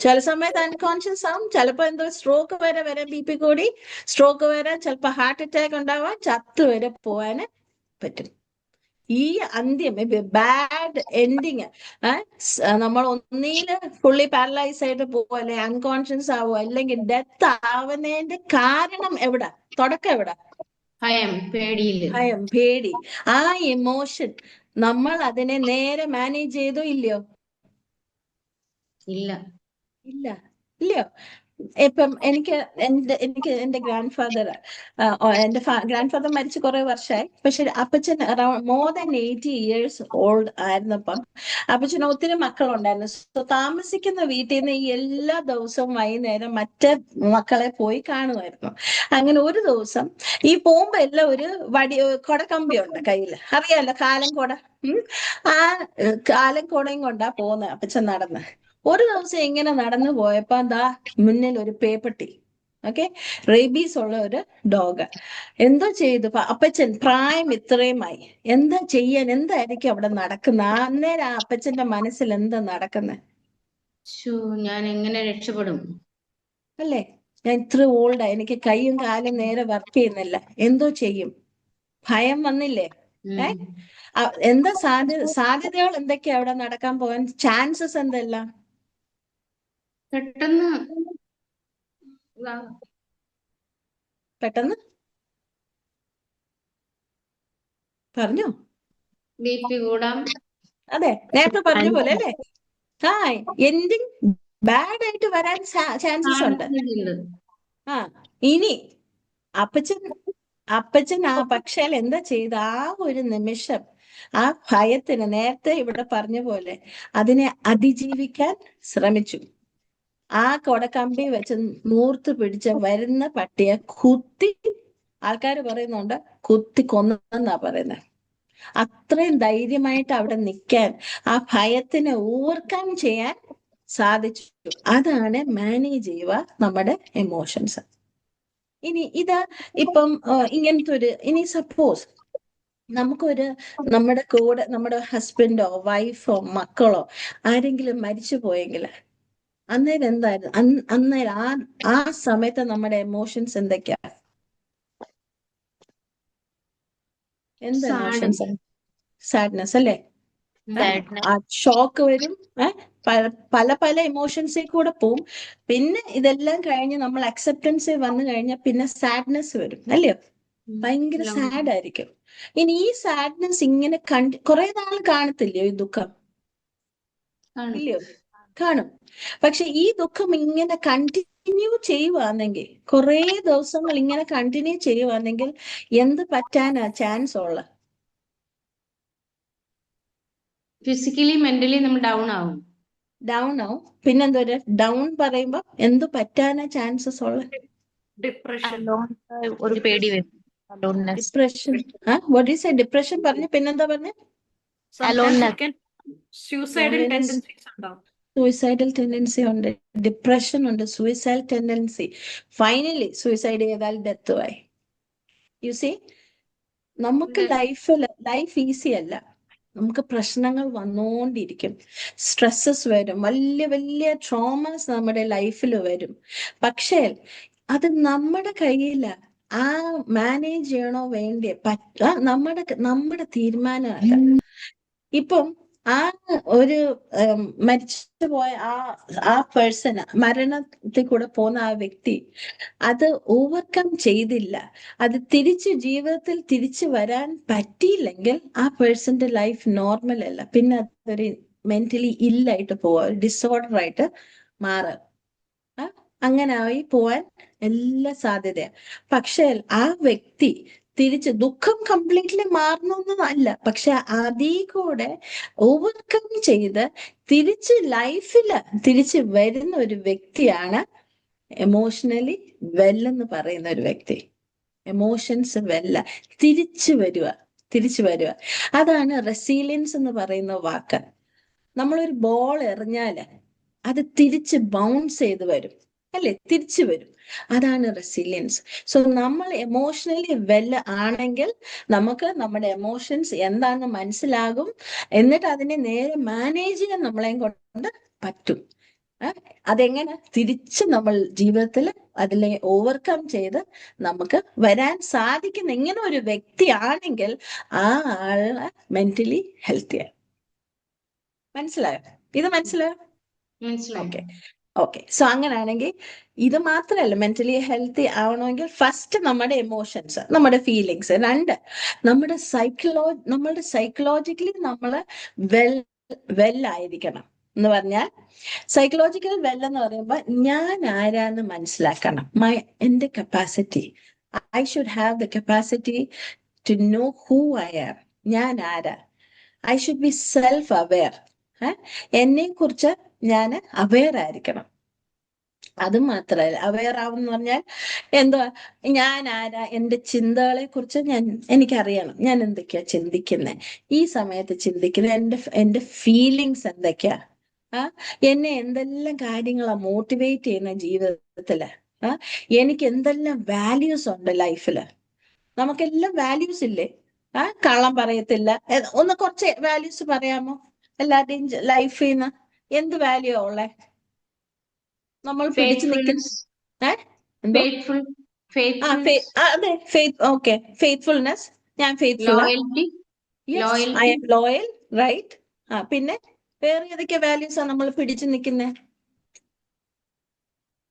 ചില സമയത്ത് അൺകോൺഷ്യസ് ആവും. ചിലപ്പോ എന്തോ സ്ട്രോക്ക് വരെ BP കൂടി, സ്ട്രോക്ക് വരെ, ചിലപ്പോ ഹാർട്ട് അറ്റാക്ക് ഉണ്ടാവാൻ, ചത്തു വരെ പോവാന് പറ്റും. ഈ അന്ത്യം, ബാഡ് എൻഡിങ്, നമ്മൾ ഒന്നില് ഫുള്ളി പാരലൈസ് ആയിട്ട് പോവോ, അല്ലെ അൺകോൺഷ്യസ് ആവോ, അല്ലെങ്കിൽ ഡെത്ത് ആവുന്നതിന്റെ കാരണം എവിടെ? തുടക്കം എവിടെ? ഭയം, പേടി. ആ ഇമോഷൻ നമ്മൾ അതിനെ നേരെ മാനേജ് ചെയ്തോ ഇല്ലയോ? ഇല്ലയോ? ഇപ്പം എനിക്ക് എന്റെ ഗ്രാൻഡ് ഫാദർ മരിച്ച് കുറെ വർഷമായി. പക്ഷെ അപ്പച്ചൻ മോർ ദാൻ 80 years ഓൾഡ് ആയിരുന്നപ്പം അപ്പച്ചന് ഒത്തിരി മക്കളുണ്ടായിരുന്നു. സോ താമസിക്കുന്ന വീട്ടിൽ നിന്ന് എല്ലാ ദിവസവും വൈകുന്നേരം മറ്റേ മക്കളെ പോയി കാണുമായിരുന്നു. അങ്ങനെ ഒരു ദിവസം ഈ പോകുമ്പോ എല്ലാം ഒരു കൊടക്കമ്പിയുണ്ട് കയ്യിൽ, അറിയാലോ, കാലം കൊട. ആ കാലം കൊടയും കൊണ്ടാ പോകുന്നത് അപ്പച്ചൻ നടന്ന്. ഒരു ദിവസം ഇങ്ങനെ നടന്നു പോയപ്പോ എന്താ മുന്നിൽ ഒരു പേപ്പട്ടി, റേബീസ് ഉള്ള ഒരു ഡോഗ്. എന്തോ ചെയ്തു അപ്പച്ചൻ, പ്രായം ഇത്രയുമായി, എന്തായിരിക്കും അവിടെ നടക്കുന്നത്? അന്നേരം ആ അപ്പച്ചന്റെ മനസ്സിൽ എന്താ നടക്കുന്നത്? ഞാൻ എങ്ങനെ രക്ഷപ്പെടും, അല്ലേ? ഞാൻ ഇത്ര ഓൾഡാ, എനിക്ക് കൈയും കാലും നേരെ വർക്ക് ചെയ്യുന്നില്ല, എന്തോ ചെയ്യും? ഭയം വന്നില്ലേ? എന്താ സാധ്യതകൾ എന്തൊക്കെയാ അവിടെ നടക്കാൻ പോകാൻ ചാൻസസ് എന്തെല്ലാം? പെട്ടെന്ന് പറഞ്ഞോ? BP കൂടാം. അതെ, നേരത്തെ പറഞ്ഞ പോലെ അല്ലേ? എൻഡിങ് ബാഡ് ആയിട്ട് വരാൻ ചാൻസസ് ഉണ്ട്. ഇനി അപ്പച്ചൻ ആ പക്ഷേ എന്താ ചെയ്ത? ആ ഒരു നിമിഷം ആ ഭയത്തിന് നേരത്തെ ഇവിടെ പറഞ്ഞ പോലെ അതിനെ അതിജീവിക്കാൻ ശ്രമിച്ചു. ആ കൊടക്കമ്പി വെച്ച് നൂർത്ത് പിടിച്ച വരുന്ന പട്ടിയെ കുത്തി, ആൾക്കാർ പറയുന്നുണ്ട് കുത്തി കൊന്നെന്നാ പറയുന്നത്. അത്രയും ധൈര്യമായിട്ട് അവിടെ നിൽക്കാൻ, ആ ഭയത്തിനെ ഓവർകം ചെയ്യാൻ സാധിച്ചു. അതാണ് മാനേജ് ചെയ്യുക നമ്മുടെ എമോഷൻസ്. ഇനി ഇതാ ഇപ്പം ഇങ്ങനത്തെ ഒരു, ഇനി സപ്പോസ് നമ്മുടെ കൂടെ നമ്മുടെ ഹസ്ബൻഡോ വൈഫോ മക്കളോ ആരെങ്കിലും മരിച്ചു പോയെങ്കിൽ അന്നേരം എന്തായിരുന്നു? അന്നേരം ആ സമയത്ത് നമ്മുടെ എമോഷൻസ് എന്തൊക്കെയാ? എന്ത് എമോഷൻസ്? സാഡ്നെസ് അല്ലേ? ആ ഷോക്ക് വരും, പല പല ഇമോഷൻസിൽ കൂടെ പോവും. പിന്നെ ഇതെല്ലാം കഴിഞ്ഞ് നമ്മൾ അക്സെപ്റ്റൻസ് വന്നു കഴിഞ്ഞാൽ പിന്നെ സാഡ്നെസ് വരും, അല്ലയോ? ഭയങ്കര സാഡ് ആയിരിക്കും. ഇനി ഈ സാഡ്നെസ് ഇങ്ങനെ കുറെ നാൾ കാണത്തില്ലയോ ഈ ദുഃഖം? ഇല്ലയോ? കാണും. പക്ഷെ ഈ ദുഃഖം ഇങ്ങനെ കണ്ടിന്യൂ ചെയ്യുവാണെങ്കിൽ, കുറെ ദിവസങ്ങൾ ഇങ്ങനെ കണ്ടിന്യൂ ചെയ്യുവാണെങ്കിൽ എന്ത് പറ്റാനാ ചാൻസ് ഉള്ളത്? ഫിസിക്കലി മെന്റലി നമ്മൾ ഡൗൺ ആവും. പിന്നെന്തോ ഡൗൺ പറയുമ്പോ എന്ത് പറ്റാനാ ചാൻസസ് ഉള്ളത്? ഡിപ്രഷൻ. ഒരു പേടി വരും. Depression. What is A depression പറഞ്ഞു? പിന്നെന്താ പറഞ്ഞു? സൂയിസൈഡൽ ടെൻഡൻസീസ് ഉണ്ടാവും. സൂയിസൈഡൽ ടെൻഡൻസി ഉണ്ട്, ഡിപ്രഷൻ ഉണ്ട്, സൂയിസൈഡ് ടെൻഡൻസി. ഫൈനലി സൂയിസൈഡ് ചെയ്താൽ ഡെത്ത് ആയി. യു സീ, നമുക്ക് ലൈഫ് ഈസി അല്ല. നമുക്ക് പ്രശ്നങ്ങൾ വന്നുകൊണ്ടിരിക്കും, സ്ട്രെസ്സസ് വരും, വലിയ വലിയ ട്രോമാസ് നമ്മുടെ ലൈഫിൽ വരും. പക്ഷേ അത് നമ്മുടെ കയ്യില. ആ മാനേജ് ചെയ്യണോ വേണ്ടേ നമ്മുടെ തീരുമാനമല്ല. ഇപ്പം ആ ഒരു മരിച്ചുപോയ ആ പേഴ്സണ്, മരണത്തിൽ കൂടെ പോകുന്ന ആ വ്യക്തി അത് ഓവർകം ചെയ്തില്ല, അത് ജീവിതത്തിൽ തിരിച്ചു വരാൻ പറ്റിയില്ലെങ്കിൽ ആ പേഴ്സന്റെ ലൈഫ് നോർമൽ അല്ല. പിന്നെ അതൊരു മെന്റലി ഇല്ലായിട്ട് പോവാ, ഡിസോർഡർ ആയിട്ട് മാറുക. അങ്ങനെ ആയി പോവാൻ എല്ലാ സാധ്യതയാണ്. പക്ഷേ ആ വ്യക്തി ദുഃഖം കംപ്ലീറ്റ്ലി മാറണമെന്നല്ല, പക്ഷെ അതിൽ കൂടെ ഓവർകം ചെയ്ത് തിരിച്ച് വരുന്ന ഒരു വ്യക്തിയാണ് എമോഷണലി വെല്ലെന്ന് പറയുന്ന ഒരു വ്യക്തി. എമോഷൻസ് തിരിച്ചു വരിക. അതാണ് റെസീലിയൻസ് എന്ന് പറയുന്ന വാക്ക്. നമ്മളൊരു ബോൾ എറിഞ്ഞാല് അത് തിരിച്ച് ബൗൺസ് ചെയ്ത് വരും, അല്ലെ? തിരിച്ചു വരും. അതാണ് റെസിലിയൻസ്. സോ നമ്മൾ എമോഷണലി ആണെങ്കിൽ നമുക്ക് നമ്മുടെ എമോഷൻസ് എന്താണെന്ന് മനസ്സിലാകും. എന്നിട്ട് അതിനെ നേരെ മാനേജ് ചെയ്യാൻ നമ്മളെയും കൊണ്ട് പറ്റും. അതെങ്ങനെ? തിരിച്ച് നമ്മൾ ജീവിതത്തിൽ അതിനെ ഓവർകം ചെയ്ത് നമുക്ക് വരാൻ സാധിക്കുന്ന ഇങ്ങനെ ഒരു വ്യക്തിയാണെങ്കിൽ ആ ആള് മെന്റലി ഹെൽത്തിയാണ്. മനസ്സിലായോ? ഇത് മനസ്സിലായോ? ഓക്കെ. സോ അങ്ങനെയാണെങ്കിൽ ഇത് മാത്രമല്ല, മെന്റലി ഹെൽത്തി ആവണമെങ്കിൽ ഫസ്റ്റ് നമ്മുടെ എമോഷൻസ്, നമ്മുടെ ഫീലിങ്സ്, നമ്മുടെ സൈക്കോളജിക്കലി നമ്മൾ വെല്ലായിരിക്കണം. എന്ന് പറഞ്ഞാൽ സൈക്കോളജിക്കൽ എന്ന് പറയുമ്പോൾ ഞാൻ ആരാന്ന് മനസ്സിലാക്കണം. എന്റെ capacity, I should have the capacity to know who I am. ഞാൻ ആരാ? I should be self aware. എന്നെ കുറിച്ച് ഞാൻ അവെയർ ആയിരിക്കണം. അത് മാത്രമല്ല, അവെയർ ആവുമെന്ന് പറഞ്ഞാൽ എന്തുവാ? ഞാൻ ആരാ? എന്റെ ചിന്തകളെ കുറിച്ച് എനിക്കറിയണം. ഞാൻ എന്തൊക്കെയാ ചിന്തിക്കുന്നത്, ഈ സമയത്ത് ചിന്തിക്കുന്നത്, എന്റെ ഫീലിങ്സ് എന്തൊക്കെയാ, എന്നെ എന്തെല്ലാം കാര്യങ്ങളാ മോട്ടിവേറ്റ് ചെയ്യുന്ന ജീവിതത്തില്, എനിക്ക് എന്തെല്ലാം വാല്യൂസ് ഉണ്ട് ലൈഫില്. നമുക്കെല്ലാം വാല്യൂസ് ഇല്ലേ? കള്ളം പറയത്തില്ല. ഒന്ന് കുറച്ച് വാല്യൂസ് പറയാമോ എല്ലാരുടെയും ലൈഫിൽ നിന്ന്? എന്ത് വാല്യൂ ഉള്ളേ? നമ്മൾ പിടിച്ചു നിൽക്കുന്ന അതെ, ഫെയ്ത്ത്ഫുൾനെസ്. ഞാൻ faithful, I am loyal, right. പിന്നെ വേറെ ഏതൊക്കെ വാല്യൂസാ നമ്മൾ പിടിച്ചു നിൽക്കുന്നത്?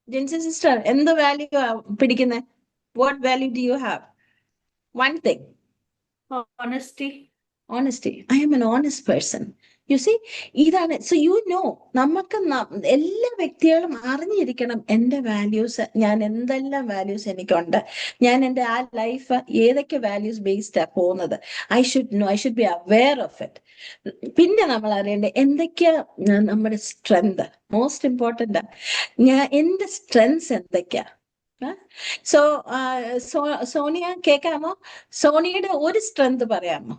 ജെൻസി സിസ്റ്റർ, എന്ത് വാല്യൂ പിടിക്കുന്നത്? What value do you have? One thing, honesty. I am an honest person. You see ഇതാണ്. സോ യു നോ, നമുക്ക് എല്ലാ വ്യക്തികളും അറിഞ്ഞിരിക്കണം എന്റെ വാല്യൂസ്, ഞാൻ എന്തെല്ലാം വാല്യൂസ് എനിക്കുണ്ട്, ഞാൻ എൻ്റെ ആ ലൈഫ് ഏതൊക്കെ വാല്യൂസ് ബേസ്ഡാ പോകുന്നത്. I should know, I should be aware of it. പിന്നെ നമ്മൾ അറിയേണ്ടത് എന്തൊക്കെയാ നമ്മുടെ സ്ട്രെങ്ത്, മോസ്റ്റ് ഇമ്പോർട്ടൻ്റ്. എന്റെ സ്ട്രെങ്സ് എന്തൊക്കെയാ? സോണിയ കേൾക്കാമോ? സോണിയുടെ ഒരു സ്ട്രെങ്ത് പറയാമോ?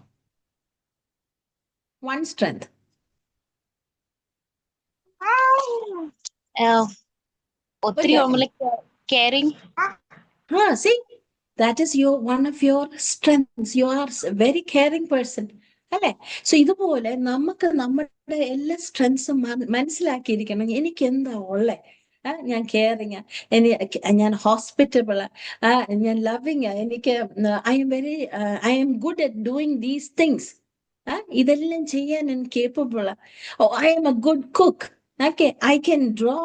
One strength. ഒത്തിരി caring. See, that is one of your strengths. You are a very caring person. അല്ലേ? സോ ഇതുപോലെ നമുക്ക് നമ്മുടെ എല്ലാ സ്ട്രെങ്സും മനസ്സിലാക്കിയിരിക്കണം. എനിക്ക് എന്താ ഉള്ളേ? ഞാൻ കെയറിങ്, ഞാൻ ഹോസ്പിറ്റബിള്, ഞാൻ ലവിങ്, എനിക്ക് I am good at doing these things. ഇതെല്ലാം ചെയ്യാൻ ഞാൻ capable. I am a good cook. Okay, I can draw,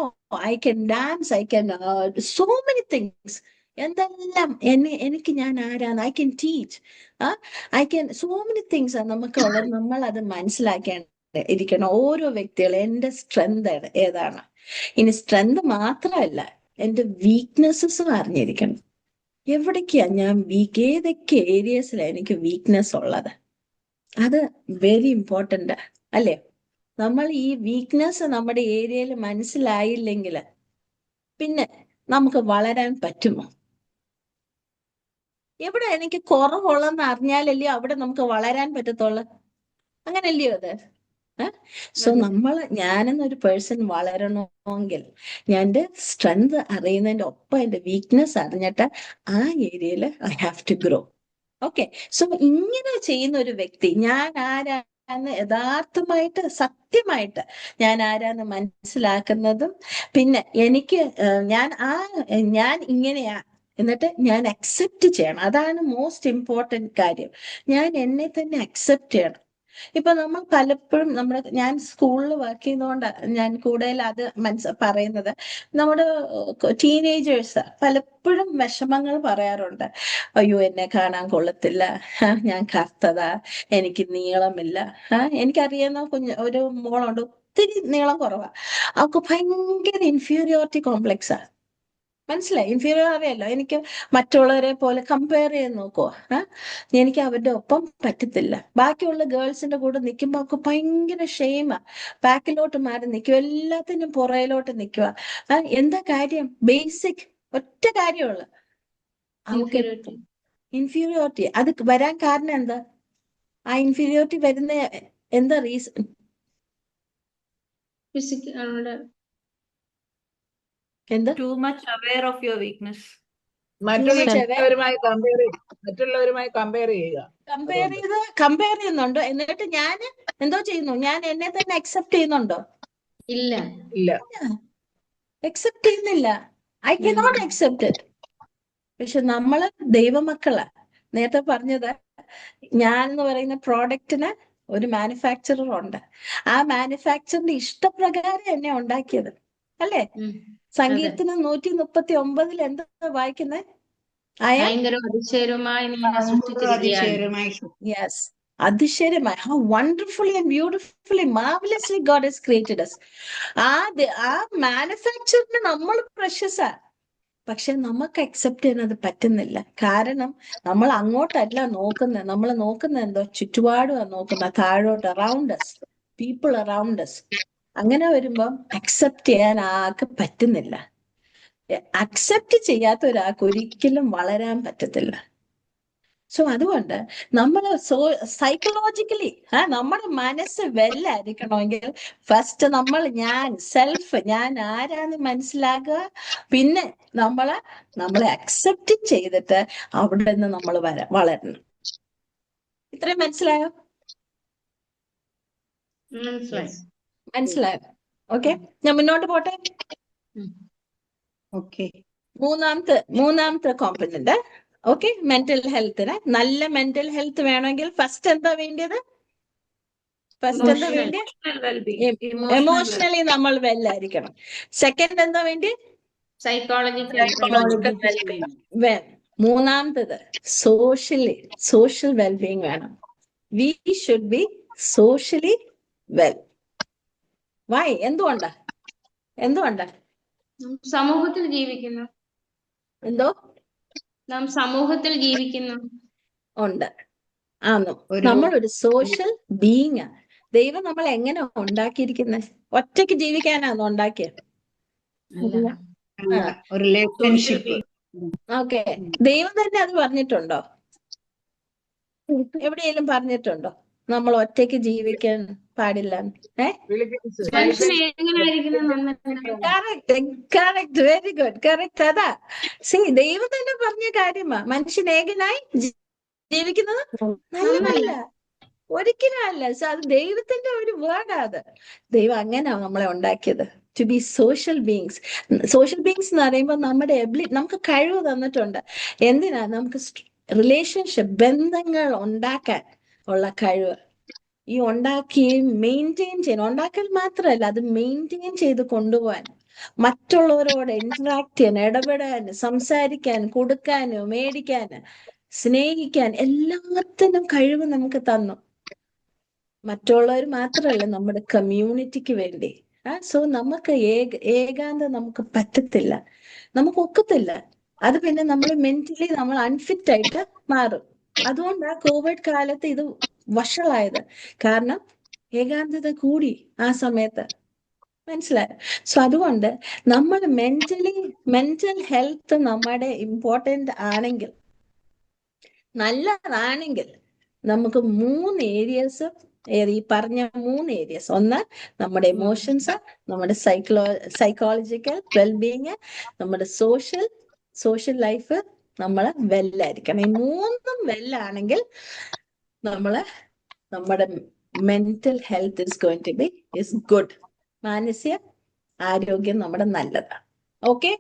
I can dance, I can so many things. എന്തെല്ലാം എനിക്ക് ഞാൻ ആരാണ്, I can teach, I can so many things നമുക്ക് ഉള്ളത്. നമ്മൾ അത് മനസ്സിലാക്കേണ്ട ഇരിക്കണം ഓരോ വ്യക്തികളും. എൻ്റെ സ്ട്രെങ്ത് ഏതാണ്? ഇനി സ്ട്രെങ്ത് മാത്രമല്ല, എൻ്റെ വീക്ക്നെസ്സസും അറിഞ്ഞിരിക്കണം. എവിടേക്കാ ഞാൻ വീക്ക്, ഏതൊക്കെ ഏരിയസിലാണ് എനിക്ക് വീക്ക്നെസ് ഉള്ളത്? അത് വെരി ഇമ്പോർട്ടൻ്റ് അല്ലേ? നമ്മൾ ഈ വീക്ക്നെസ് നമ്മുടെ ഏരിയയിൽ മനസ്സിലായില്ലെങ്കിൽ പിന്നെ നമുക്ക് വളരാൻ പറ്റുമോ? എവിടെ എനിക്ക് കുറവുള്ളെന്ന് അറിഞ്ഞാലല്ലയോ അവിടെ നമുക്ക് വളരാൻ പറ്റത്തുള്ളു. അങ്ങനല്ലയോ അത്? സോ ഞാനെന്നൊരു പേഴ്സൺ വളരണമെങ്കിൽ ഞാൻ എൻ്റെ സ്ട്രെങ്ത് അറിയുന്നതിൻ്റെ ഒപ്പം എൻ്റെ വീക്ക്നെസ് അറിഞ്ഞിട്ട് ആ ഏരിയയിൽ I have to grow. Okay, so ഇങ്ങനെ ചെയ്യുന്ന ഒരു വ്യക്തി, ഞാൻ ആരാന്ന് യഥാർത്ഥമായിട്ട് സത്യമായിട്ട് ഞാൻ ആരാന്ന് മനസ്സിലാക്കുന്നതും, പിന്നെ എനിക്ക് ഞാൻ ഇങ്ങനെയാ എന്നിട്ട് ഞാൻ അക്സെപ്റ്റ് ചെയ്യണം. അതാണ് മോസ്റ്റ് ഇമ്പോർട്ടൻറ്റ് കാര്യം. ഞാൻ എന്നെ തന്നെ അക്സെപ്റ്റ് ചെയ്യണം. ഇപ്പൊ നമ്മൾ പലപ്പോഴും ഞാൻ സ്കൂളിൽ വർക്ക് ചെയ്യുന്നതുകൊണ്ട് ഞാൻ കൂടുതൽ അത് പറയുന്നത്, നമ്മുടെ ടീനേജേഴ്സ് പലപ്പോഴും വിഷമങ്ങൾ പറയാറുണ്ട്. അയ്യോ, എന്നെ കാണാൻ കൊള്ളത്തില്ല, ഞാൻ കറുത്തതാ, എനിക്ക് നീളമില്ല. എനിക്കറിയുന്ന ഒരു മോളുണ്ട്, ഒത്തിരി നീളം കുറവാ. അവൾക്ക് ഭയങ്കര ഇൻഫീരിയോറിറ്റി കോംപ്ലക്സാ. മനസ്സിലായി? ഇൻഫീരിയർ അറിയാലോ. എനിക്ക് മറ്റുള്ളവരെ പോലെ കമ്പയർ ചെയ്ത് നോക്കുവോ, എനിക്ക് അവരുടെ ഒപ്പം പറ്റത്തില്ല. ബാക്കിയുള്ള ഗേൾസിന്റെ കൂടെ നിൽക്കുമ്പോൾ അവർക്ക് ഭയങ്കര ഷെയിമാ, ബാക്കിലോട്ട് മാറി നിൽക്കുക, എല്ലാത്തിനും പുറയിലോട്ട് നിൽക്കുക. എന്താ കാര്യം? ബേസിക് ഒറ്റ കാര്യമുള്ള അവർക്ക് ഇൻഫീരിയോറിറ്റി. അത് വരാൻ കാരണം എന്താ? ആ ഇൻഫീരിയോറിറ്റി വരുന്ന എന്താ റീസൺ? എന്താ? Too much aware of your weakness. മറ്റുള്ളവരുമായി കമ്പയർ ചെയ്യുക. കമ്പയർ ചെയ്യുന്നുണ്ടോ? എന്നിട്ട് ഞാൻ എന്തോ ചെയ്യുന്നു? ഞാൻ എന്നെ തന്നെ അക്സെപ്റ്റ് ചെയ്യുന്നുണ്ടോ? ഇല്ല. അക്സെപ്റ്റ് ചെയ്യുന്നില്ല. I cannot accept it. പക്ഷെ നമ്മള് ദൈവമക്കളാ. നേരത്തെ പറഞ്ഞത്, ഞാൻ എന്ന് പറയുന്ന പ്രോഡക്റ്റിന് ഒരു മാനുഫാക്ചറർ ഉണ്ട്. ആ മാനുഫാക്ചറിന്റെ ഇഷ്ടപ്രകാരം എന്നെ ഉണ്ടാക്കിയത് അല്ലേ? സങ്കീർത്തനം 139 എന്താ വായിക്കുന്നത്? അതിശയമായി. How wonderfully and beautifully, marvelously God has created us. ആ മാനുഫാക്ചറിന് നമ്മൾ പ്രഷ്യസാ. പക്ഷെ നമുക്ക് അക്സെപ്റ്റ് ചെയ്യാൻ അത് പറ്റുന്നില്ല. കാരണം നമ്മൾ അങ്ങോട്ടല്ല നോക്കുന്നത്. നമ്മൾ നോക്കുന്നത് എന്തോ? ചുറ്റുപാടുമാണ് നോക്കുന്നത്, താഴോട്ട്, around us, people around us. അങ്ങനെ വരുമ്പം അക്സെപ്റ്റ് ചെയ്യാൻ ആൾക്ക് പറ്റുന്നില്ല. അക്സെപ്റ്റ് ചെയ്യാത്ത ഒരാൾക്ക് ഒരിക്കലും വളരാൻ പറ്റത്തില്ല. സോ അതുകൊണ്ട് നമ്മൾ സൈക്കോളജിക്കലി നമ്മുടെ മനസ്സ് വെല്ലായിരിക്കണമെങ്കിൽ ഫസ്റ്റ് ഞാൻ ആരാന്ന് മനസ്സിലാക്കുക. പിന്നെ നമ്മളെ അക്സെപ്റ്റ് ചെയ്തിട്ട് അവിടെ നിന്ന് നമ്മൾ വളരണം. ഇത്രയും മനസ്സിലായോ? മനസ്സിലായോ? ഓക്കെ, ഞാൻ മുന്നോട്ട് പോട്ടെ. മൂന്നാമത്തെ കോമ്പണന്റ്. ഓക്കെ, മെന്റൽ ഹെൽത്തിന്. നല്ല മെന്റൽ ഹെൽത്ത് വേണമെങ്കിൽ ഫസ്റ്റ് എന്താ വേണ്ടിയത്? എമോഷണലി നമ്മൾ വെല്ലായിരിക്കണം. സെക്കൻഡ് എന്താ വേണ്ടി? മൂന്നാമത്തത് സോഷ്യൽ വെൽബീങ് വേണം. We should be socially well. Why? എന്തുകൊണ്ടാ? നാം സമൂഹത്തിൽ ജീവിക്കുന്നു. എന്തോ നാം സമൂഹത്തിൽ ജീവിക്കുന്നു. ഉണ്ട് ആന്നോ? ഒരു നമ്മളൊരു സോഷ്യൽ ബീയിങ്. ദൈവം നമ്മളെ എങ്ങനെ ഉണ്ടാക്കിയിരിക്കുന്നത്? ഒറ്റയ്ക്ക് ജീവിക്കാനാണോ ഉണ്ടാക്കിയത്? അല്ല, ആ, ഒരു റിലേഷൻഷിപ്പ്. ഓക്കെ. ദൈവം തന്നെ അത് പറഞ്ഞിട്ടുണ്ടോ? എവിടെയെങ്കിലും പറഞ്ഞിട്ടുണ്ടോ നമ്മൾ ഒറ്റയ്ക്ക് ജീവിക്കാൻ പാടില്ല? മനുഷ്യൻ ഏകനായിരിക്കുന്നത് നന്നല്ല. Correct, very good, correct. അതാ ദൈവം തന്നെ പറഞ്ഞ കാര്യമാ. മനുഷ്യൻ ഏകനായി ജീവിക്കുന്നത് നല്ലതല്ല, ഒരിക്കലും അല്ല. അത് ദൈവത്തിന്റെ ഒരു വേർഡാ. അത് ദൈവം അങ്ങനെയാ നമ്മളെ ഉണ്ടാക്കിയത്, to be social beings. Social beings എന്ന് പറയുമ്പോൾ നമ്മുടെ നമുക്ക് കഴിവ് തന്നിട്ടുണ്ട്. എന്തിനാ? നമുക്ക് റിലേഷൻഷിപ്പ്, ബന്ധങ്ങൾ ഉണ്ടാക്കാൻ ഉള്ള കഴിവ്. ഈ ഉണ്ടാക്കി മെയിൻറ്റെയിൻ ചെയ്യാൻ, ഉണ്ടാക്കൽ മാത്രമല്ല, അത് മെയിൻറ്റെയിൻ ചെയ്ത് കൊണ്ടുപോകാൻ, മറ്റുള്ളവരോട് ഇന്ററാക്ട് ചെയ്യാൻ, ഇടപെടാൻ, സംസാരിക്കാൻ, കൊടുക്കാന്, മേടിക്കാന്, സ്നേഹിക്കാൻ, എല്ലാത്തിനും കഴിവ് നമുക്ക് തന്നു. മറ്റുള്ളവർ മാത്രമല്ല, നമ്മുടെ കമ്മ്യൂണിറ്റിക്ക് വേണ്ടി. സോ നമുക്ക് ഏകാന്തം നമുക്ക് പറ്റത്തില്ല, നമുക്ക് ഒക്കത്തില്ല. അത് പിന്നെ നമ്മൾ മെന്റലി നമ്മൾ അൺഫിറ്റ് ആയിട്ട് മാറും. അതുകൊണ്ടാ കോവിഡ് കാലത്ത് ഇത് വഷളായത്. കാരണം ഏകാന്തത കൂടി ആ സമയത്ത്. മനസ്സിലായോ? സോ അതുകൊണ്ട് നമ്മൾ മെന്റൽ ഹെൽത്ത് നമ്മുടെ ഇമ്പോർട്ടന്റ് ആണെങ്കിൽ, നല്ലതാണെങ്കിൽ, നമുക്ക് 3 ഏരിയസ്, ഈ പറഞ്ഞ 3 ഏരിയസ്, ഒന്ന് നമ്മുടെ ഇമോഷൻസ്, നമ്മുടെ സൈക്കോളജിക്കൽ വെൽബീയിങ്, നമ്മുടെ സോഷ്യൽ ലൈഫ് നമ്മൾ വെല്ലായിരിക്കണം. ഈ 3ഉം വെല്ലാണെങ്കിൽ നമ്മുടെ മെന്റൽ ഹെൽത്ത് ഇസ് ഗുഡ്. മാനസിക ആരോഗ്യം നമ്മുടെ നല്ലതാണ്. ഓക്കെ,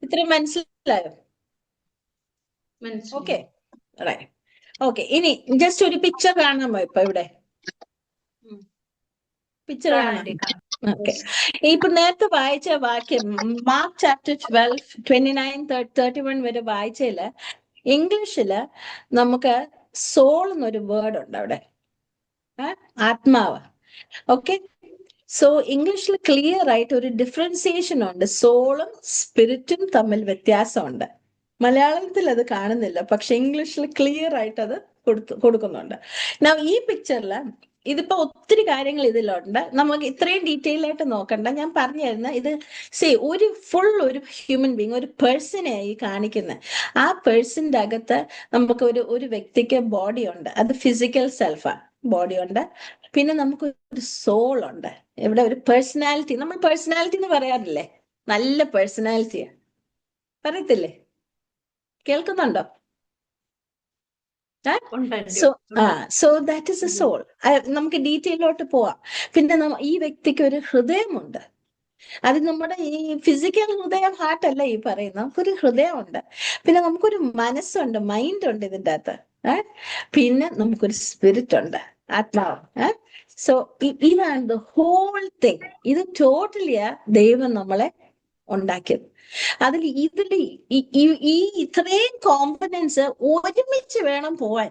ഇത്രയും മനസ്സിലായോ? Okay, right. ഓക്കെ, ഇനി ജസ്റ്റ് ഒരു പിക്ചർ കാണാമോ? ഇപ്പൊ ഇവിടെ പിക്ചർ കാണാം. ഓക്കെ, ഇപ്പൊ നേരത്തെ വായിച്ച വാക്യം മാർക്ക് ചാപ്റ്റർ 12 29-31 വരെ വായിച്ചതില് ഇംഗ്ലീഷില് നമുക്ക് സോൾ എന്നൊരു വേർഡ് ഉണ്ട് അവിടെ, ആത്മാവ്. ഓക്കെ, സോ ഇംഗ്ലീഷിൽ ക്ലിയർ ആയിട്ട് ഒരു ഡിഫറൻസിയേഷൻ ഉണ്ട്. സോളും സ്പിരിറ്റും തമ്മിൽ വ്യത്യാസമുണ്ട്. മലയാളത്തിൽ അത് കാണുന്നില്ല, പക്ഷെ ഇംഗ്ലീഷിൽ ക്ലിയർ ആയിട്ട് അത് കൊടുക്കുന്നുണ്ട്. ഈ പിക്ചറില് ഇതിപ്പോ ഒത്തിരി കാര്യങ്ങൾ ഇതിലുണ്ട്, നമുക്ക് ഇത്രയും ഡീറ്റെയിൽ ആയിട്ട് നോക്കണ്ട. ഞാൻ പറഞ്ഞു തരുന്ന ഇത് ഒരു ഹ്യൂമൻ ബീങ്, ഒരു പേഴ്സണെ ഈ കാണിക്കുന്നത്. ആ പേഴ്സന്റെ അകത്ത് നമുക്ക് ഒരു വ്യക്തിക്ക് ബോഡി ഉണ്ട്, അത് ഫിസിക്കൽ സെൽഫാ, ബോഡി ഉണ്ട്. പിന്നെ നമുക്ക് ഒരു സോൾ ഉണ്ട്, ഇവിടെ ഒരു പേഴ്സണാലിറ്റി. നമ്മൾ പേഴ്സണാലിറ്റി എന്ന് പറയാറില്ലേ? നല്ല പേഴ്സണാലിറ്റിയാ, പറയത്തില്ലേ? കേൾക്കുന്നുണ്ടോ? So that is a soul. നമുക്ക് ഡീറ്റെയിലോട്ട് പോവാം. പിന്നെ ഈ വ്യക്തിക്ക് ഒരു ഹൃദയമുണ്ട്. അത് നമ്മുടെ ഈ ഫിസിക്കൽ ഹൃദയം, ഹാർട്ട് അല്ല ഈ പറയുന്നത്. നമുക്കൊരു ഹൃദയമുണ്ട്. പിന്നെ നമുക്കൊരു മനസ്സുണ്ട്, മൈൻഡ് ഉണ്ട് ഇതിൻ്റെ അകത്ത്. പിന്നെ നമുക്കൊരു സ്പിരിറ്റ് ഉണ്ട്, ആത്മാവ്. സോ ഇതാണ് ദ ഹോൾ തിങ്. ഇത് ടോട്ടലിയാ ദൈവം നമ്മളെ ഉണ്ടാക്കിയത്. ഈ ഇത്രയും കോമ്പണൻസ് ഒരുമിച്ച് വേണം പോവാൻ.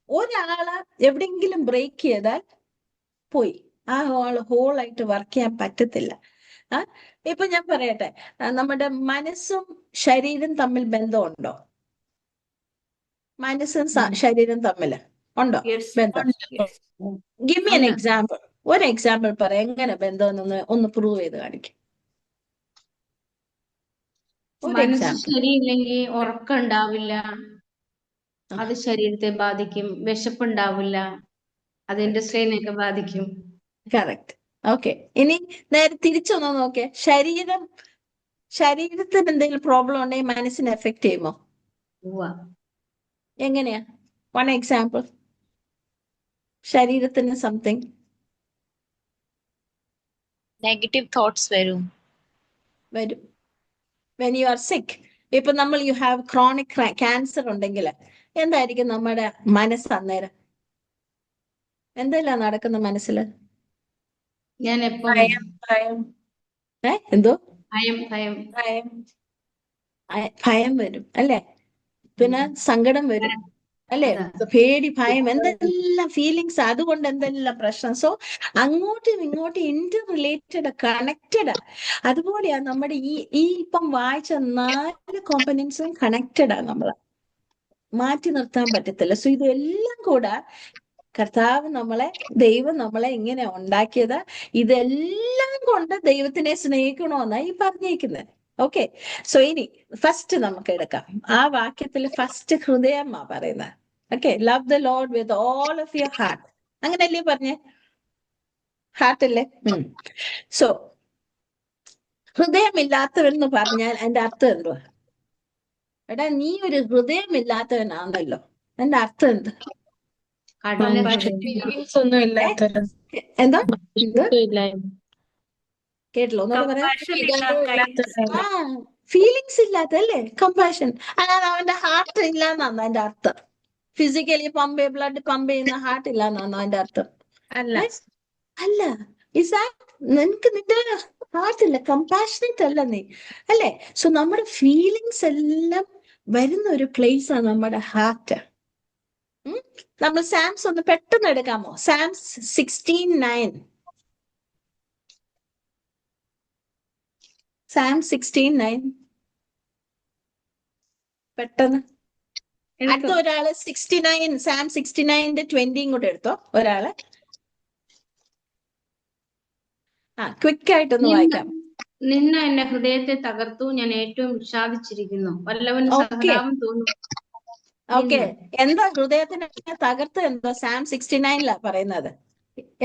ഒരാള് എവിടെയെങ്കിലും ബ്രേക്ക് ചെയ്താൽ പോയി, ആ ഹോളായിട്ട് വർക്ക് ചെയ്യാൻ പറ്റത്തില്ല. ഇപ്പൊ ഞാൻ പറയട്ടെ, നമ്മുടെ മനസ്സും ശരീരം തമ്മിൽ ബന്ധമുണ്ടോ? മനസ്സും ശരീരം തമ്മിൽ ഉണ്ടോ ബന്ധം? Give me an example. ഒരു എക്സാമ്പിൾ പറയാം, എങ്ങനെ ബന്ധം ഒന്ന് പ്രൂവ് ചെയ്ത് കാണിക്കും. മനസ്സ് ശരിയില്ലെങ്കിൽ ഉറക്കം ഉണ്ടാവില്ല, അത് ശരീരത്തെ ബാധിക്കും. വിശപ്പുണ്ടാവില്ല, അത് ഇൻഡസ്ട്രീനെയൊക്കെ ബാധിക്കും. കറക്റ്റ്. ഓക്കെ, ഇനി നേരെ തിരിച്ചൊന്ന് നോക്കിയേ. ശരീരത്തിന് എന്തെങ്കിലും പ്രോബ്ലം ഉണ്ടെങ്കിൽ മനസ്സിനെ എഫക്ട് ചെയ്യുമോ? എങ്ങനെയാ? 1 എക്സാമ്പിൾ. ശരീരത്തിന് സംതിങ് നെഗറ്റീവ് തോട്ട്സ് വരും. വെൻ യു ആർ സിക്ക്, ഇപ്പൊ യു ഹാവ് ക്രോണിക് ക്യാൻസർ ഉണ്ടെങ്കിൽ എന്തായിരിക്കും നമ്മുടെ മനസ്സ് അന്നേരം? എന്തെല്ലാം നടക്കുന്ന മനസ്സില്? എന്തോ ഭയം വരും അല്ലേ? പിന്നെ സങ്കടം വരും, അല്ലെ? പേടി, ഭയം, എന്തെല്ലാം ഫീലിങ്സ്, അതുകൊണ്ട് എന്തെല്ലാം പ്രശ്നം. സോ അങ്ങോട്ടും ഇങ്ങോട്ടും ഇന്റർ റിലേറ്റഡ്, കണക്റ്റഡ്. അതുപോലെയാ നമ്മുടെ ഈ ഇപ്പം വായിച്ച 4 കോമ്പനൻസും കണക്റ്റഡാ, നമ്മള് മാറ്റി നിർത്താൻ പറ്റത്തില്ല. സോ ഇതെല്ലാം കൂടെ ദൈവം നമ്മളെ ഇങ്ങനെ ഉണ്ടാക്കിയത്. ഇതെല്ലാം കൊണ്ട് ദൈവത്തിനെ സ്നേഹിക്കണമെന്നാ ഈ പറഞ്ഞേക്കുന്നത്. ഓക്കെ, സോ ഇനി ഫസ്റ്റ് നമുക്ക് എടുക്കാം. ആ വാക്യത്തിൽ ഫസ്റ്റ് ഹൃദയമാ പറയുന്നത്. Okay, love the Lord with all of your heart, അങ്ങനല്ലേ പറഞ്ഞേ? ഹാർട്ട് അല്ലേ? സോ ഹൃദയമില്ലാത്തവൻ എന്ന് പറഞ്ഞാൽ അതിന്റെ അർത്ഥം എന്തുവാ? എടാ, നീ ഒരു ഹൃദയമില്ലാത്തവനാണല്ലോ, അതിന്റെ അർത്ഥം എന്ത്? എന്താ കേട്ടല്ലോ? ഒന്നുകൂടെ പറയാം. ഫീലിങ്സ് ഇല്ലാത്തല്ലേ കമ്പാഷൻ. അല്ലാതെ അവന്റെ ഹാർട്ട് ഇല്ലാന്നാണ് അതിന്റെ അർത്ഥം. ഫിസിക്കലി ബ്ലഡ് പമ്പ് ചെയ്യുന്ന ഹാർട്ട് ഇല്ലാന്നാണ് അതിന്റെ അർത്ഥം? അല്ല. നിനക്ക് നിന്റെ ഹാർട്ട് ഇല്ല, കമ്പാഷനേറ്റ് അല്ല നീ, അല്ലേ? സോ നമ്മുടെ ഫീലിങ്സ് എല്ലാം വരുന്ന ഒരു പ്ലേസ് ആണ് നമ്മുടെ ഹാർട്ട്. നമ്മൾ സാംസ് ഒന്ന് പെട്ടെന്ന് എടുക്കാമോ? സാംസ് 16:9. സാം 16:9 പെട്ടെന്ന്. അടുത്ത ഒരാള് 69, സാം 69ന്റെ 20 കൂടെ എടുത്തോ ഒരാള്. ക്വിക്ക് ആയിട്ടൊന്ന് വായിക്കാം. നിന്ന എന്റെ ഹൃദയത്തെ തകർത്തു, ഞാൻ ഏറ്റവും വിഷാദിച്ചിരിക്കുന്നു. വല്ലവനും സഹതാപം തോന്നുന്നു. ഓക്കെ, എന്താ ഹൃദയത്തിനെ തകർത്ത്? എന്താ സാം 69 പറയുന്നത്?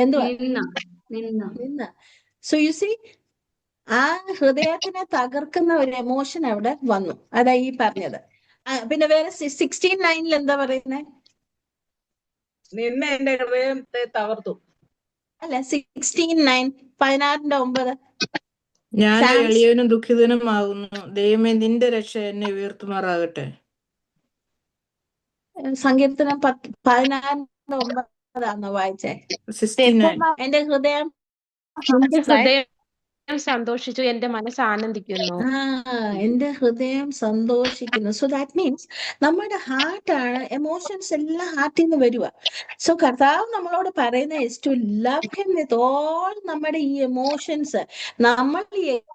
എന്തുവാ? നിന്ന. സോ യു സി, ആ ഹൃദയത്തിനെ തകർക്കുന്ന ഒരു എമോഷൻ അവിടെ വന്നു. അതാ ഈ പറഞ്ഞത്. പിന്നെ വേറെ 16:9 എന്താ പറയുന്നത്? നിന്ന എന്റെ ഹൃദയത്തെ തകർത്തു. അല്ല, 16:9, 16:9. ഞാൻ എളിയവനും ദുഃഖിതനുമാകുന്നു, ദൈവമേ നിന്റെ രക്ഷ എന്നെ ഉയർത്തുമാറാകട്ടെ. സങ്കീർത്തനം 16:9 വായിച്ചേ. എന്റെ ഹൃദയം സന്തോഷിച്ചു, എന്റെ മനസ്സ് ആനന്ദിക്കുന്നു. എന്റെ ഹൃദയം സന്തോഷിക്കുന്നു. സോ ദാറ്റ് മീൻസ് നമ്മുടെ ഹാർട്ടാണ്, എമോഷൻസ് എല്ലാം ഹാർട്ടിൽ നിന്ന് വരുക. സോ കർത്താവ് നമ്മളോട് പറയുന്ന is to love him with all. നമ്മുടെ ഈ എമോഷൻസ്, നമ്മൾ